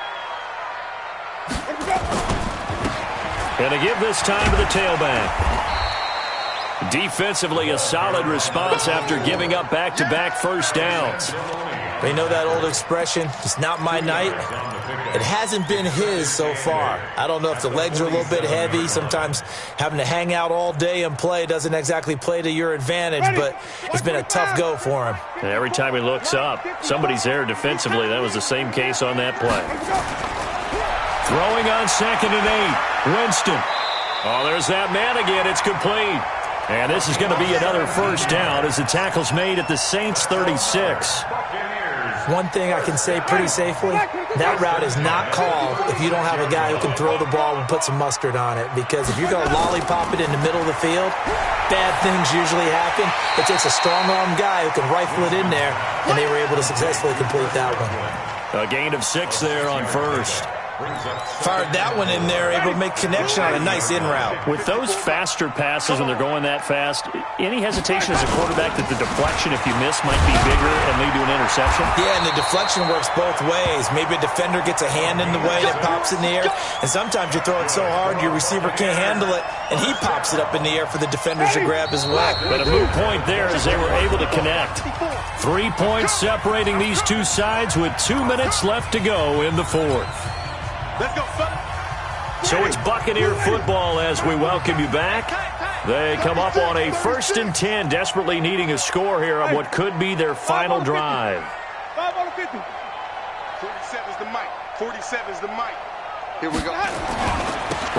Speaker 1: And to give this time to the tailback. Defensively, a solid response after giving up back-to-back first downs.
Speaker 4: They know that old expression, it's not my night. It hasn't been his so far. I don't know if the legs are a little bit heavy. Sometimes having to hang out all day and play doesn't exactly play to your advantage, but it's been a tough go for him.
Speaker 1: And every time he looks up, somebody's there defensively. That was the same case on that play. Throwing on 2nd and 8. Winston. Oh, there's that man again. It's complete. And this is going to be another first down as the tackle's made at the Saints 36.
Speaker 4: One thing I can say pretty safely, that route is not called if you don't have a guy who can throw the ball and put some mustard on it. Because if you're going to lollipop it in the middle of the field, bad things usually happen. It takes a strong-arm guy who can rifle it in there, and they were able to successfully complete that one.
Speaker 1: A gain of 6 there on first.
Speaker 4: Fired that one in there, able to make connection on a nice in route.
Speaker 1: With those faster passes when they're going that fast, any hesitation as a quarterback that the deflection, if you miss, might be bigger and lead to an interception?
Speaker 4: Yeah, and the deflection works both ways. Maybe a defender gets a hand in the way that pops in the air, and sometimes you throw it so hard your receiver can't handle it, and he pops it up in the air for the defenders to grab as well.
Speaker 1: But a moot point there as they were able to connect. 3 points separating these two sides with 2 minutes left to go in the fourth.
Speaker 2: Let's go, son.
Speaker 1: So it's Buccaneer football as we welcome you back. They come up on a 1st and 10, desperately needing a score here on what could be their final drive.
Speaker 2: 5 on 50.
Speaker 3: 47's the mic. 47's the mic. Here we go.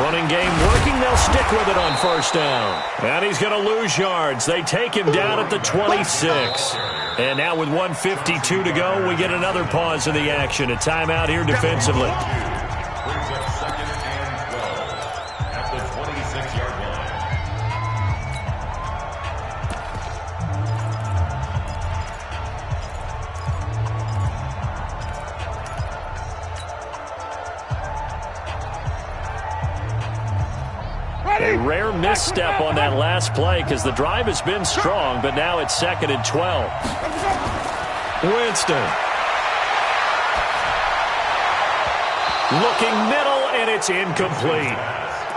Speaker 1: Running game working. They'll stick with it on first down. And he's going to lose yards. They take him down at the 26. And now with 1:52 to go, we get another pause in the action. A timeout here defensively.
Speaker 6: Brings up 2nd and 12 at the 26-yard line.
Speaker 1: A rare misstep on that last play because the drive has been strong, but now it's 2nd and 12. Winston. Looking middle, and it's incomplete.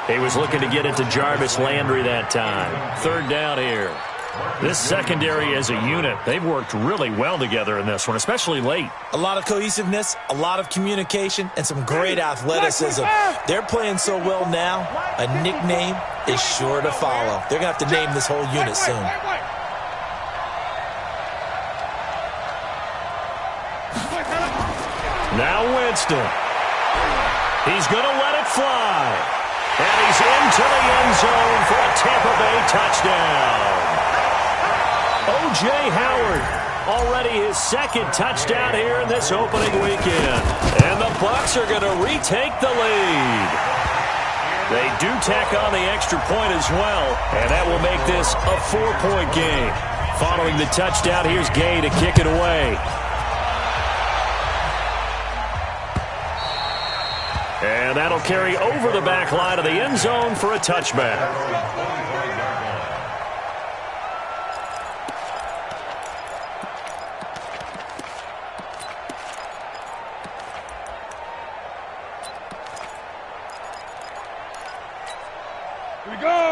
Speaker 1: He was looking to get it to Jarvis Landry that time. 3rd down here. This secondary as a unit, they've worked really well together in this one, especially late.
Speaker 4: A lot of cohesiveness, a lot of communication, and some great athleticism. They're playing so well now, a nickname is sure to follow. They're going to have to name this whole unit soon.
Speaker 1: Now Winston. He's going to let it fly. And he's into the end zone for a Tampa Bay touchdown. O.J. Howard, already his 2nd touchdown here in this opening weekend. And the Bucs are going to retake the lead. They do tack on the extra point as well, and that will make this a 4-point game. Following the touchdown, here's Gay to kick it away. And that'll carry over the back line of the end zone for a touchback.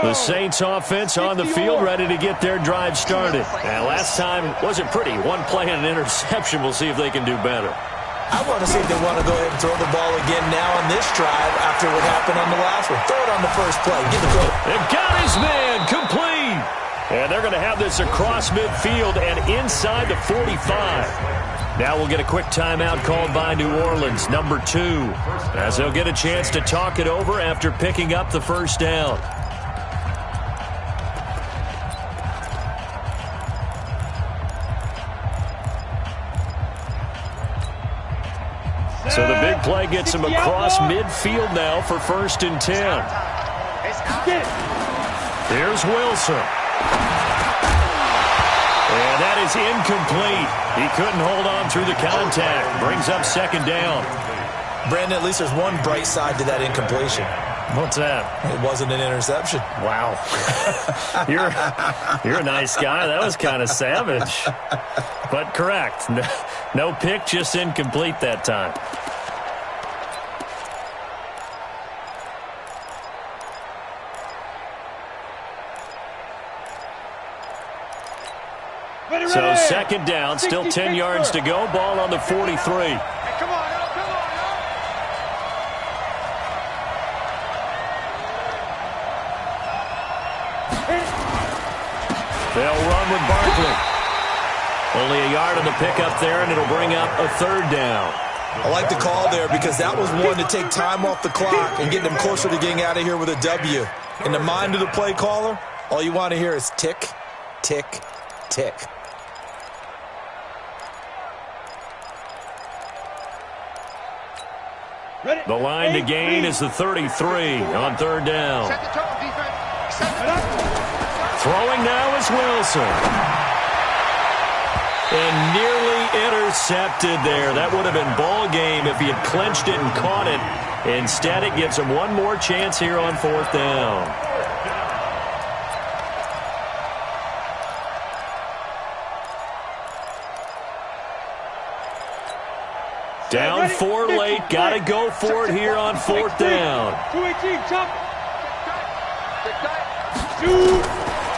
Speaker 1: The Saints offense on the field, ready to get their drive started. And last time wasn't pretty. 1 play and an interception. We'll see if they can do better.
Speaker 4: I want to see if they want to go ahead and throw the ball again now on this drive after what happened on the last one. Throw it on the first play. Give it to him.
Speaker 1: They've got his man complete. And they're going to have this across midfield and inside the 45. Now we'll get a quick timeout called by New Orleans, number 2, as they'll get a chance to talk it over after picking up the first down. So the big play gets him across midfield now for 1st and 10. Here's Wilson. And that is incomplete. He couldn't hold on through the contact. Brings up 2nd down.
Speaker 4: Brandon, at least there's one bright side to that incompletion.
Speaker 1: What's that?
Speaker 4: It wasn't an interception.
Speaker 1: Wow. You're a nice guy. That was kind of savage. But correct. No pick, just incomplete that time. So 2nd down, still 10 yards to go. Ball on the 43.
Speaker 2: Hey, come on, come on,
Speaker 1: They'll run with Barkley. Only a yard on the pickup there, and it'll bring up a 3rd down.
Speaker 4: I like the call there because that was one to take time off the clock and get them closer to getting out of here with a W. In the mind of the play caller, all you want to hear is tick, tick, tick.
Speaker 1: The line to gain is the 33 on third down.
Speaker 3: Set the tone, defense. Set the tone.
Speaker 1: Throwing now is Wilson. And nearly intercepted there. That would have been ball game if he had clinched it and caught it. Instead, it gives him one more chance here on fourth down. Down four late. Got to go for it here on fourth down.
Speaker 2: 218, jump.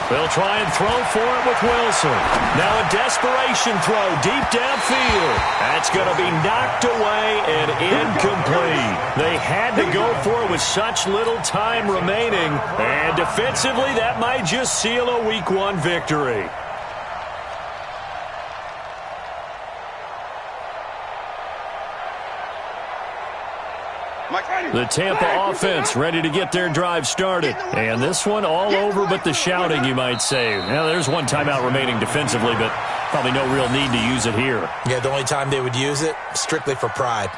Speaker 1: They'll try and throw for it with Wilson. Now a desperation throw deep downfield. That's going to be knocked away and incomplete. They had to go for it with such little time remaining. And defensively, that might just seal a Week 1 victory. The Tampa offense ready to get their drive started. And this one all over but the shouting, you might say. Now, there's one timeout remaining defensively, but probably no real need to use it here.
Speaker 4: Yeah, the only time they would use it, strictly for pride.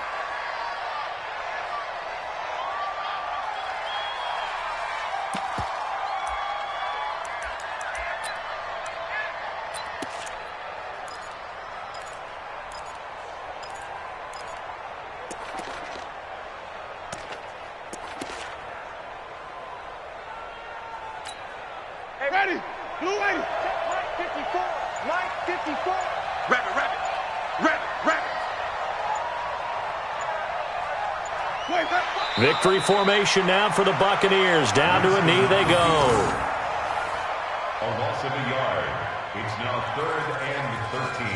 Speaker 2: Ready. Blue 80. Line 54. Line 54.
Speaker 3: Rabbit, rabbit. Rabbit, rabbit.
Speaker 1: Victory formation now for the Buccaneers. Down to a knee they go.
Speaker 6: A loss of a yard. It's now 3rd and 13.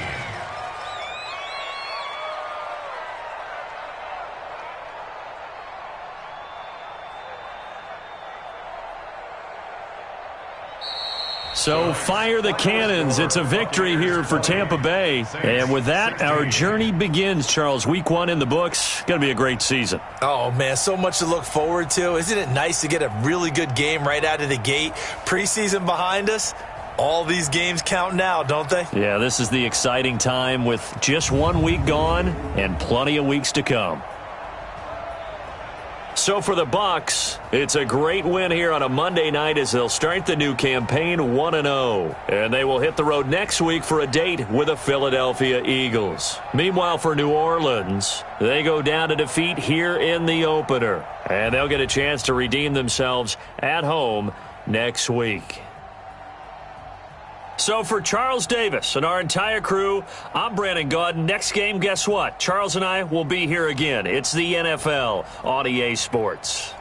Speaker 1: So fire the cannons. It's a victory here for Tampa Bay. And with that, our journey begins, Charles. Week 1 in the books. Going to be a great season.
Speaker 4: Oh, man, so much to look forward to. Isn't it nice to get a really good game right out of the gate? Preseason behind us. All these games count now, don't they?
Speaker 1: Yeah, this is the exciting time with just 1 week gone and plenty of weeks to come. So for the Bucs, it's a great win here on a Monday night as they'll start the new campaign 1-0. And they will hit the road next week for a date with the Philadelphia Eagles. Meanwhile, for New Orleans, they go down to defeat here in the opener. And they'll get a chance to redeem themselves at home next week. So for Charles Davis and our entire crew, I'm Brandon Gaudin. Next game, guess what? Charles and I will be here again. It's the NFL on EA Sports.